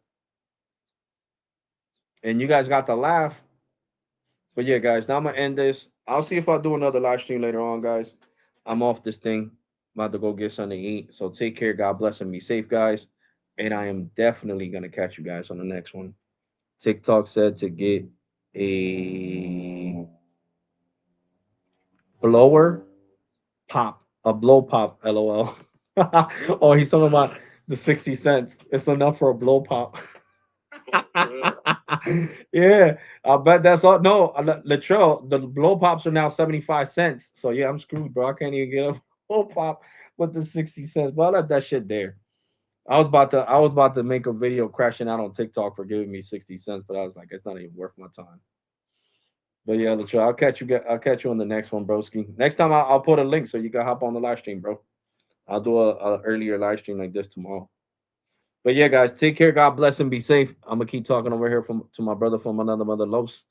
And you guys got to laugh. But yeah, guys, now I'm going to end this. I'll see if I'll do another live stream later on, guys. I'm off this thing. I'm about to go get something to eat. So take care. God bless and be safe, guys. And I am definitely going to catch you guys on the next one. TikTok said to get a blower pop, a blow pop, LOL. Oh, he's talking about the 60 cents. It's enough for a blow pop. Yeah, I bet that's all. No, Latrell, the blow pops are now 75 cents. So yeah, I'm screwed, bro. I can't even get a blow pop with the 60 cents. But I left that shit there. I was about to make a video crashing out on TikTok for giving me 60 cents, but I was like, it's not even worth my time. But yeah, Latrell, I'll catch you on the next one, broski. Next time I'll put a link so you can hop on the live stream, bro. I'll do a earlier live stream like this tomorrow. But yeah, guys, take care. God bless and be safe. I'm gonna keep talking over here to my brother from another mother, Los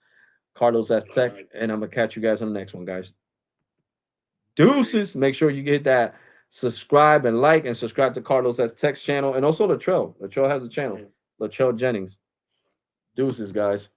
Carlos Aztec, and I'm gonna catch you guys on the next one, guys. Deuces. Make sure you get that subscribe and like and subscribe to Carlos Aztec's channel and also Latrell. Latrell has a channel, Latrell Jennings. Deuces, guys.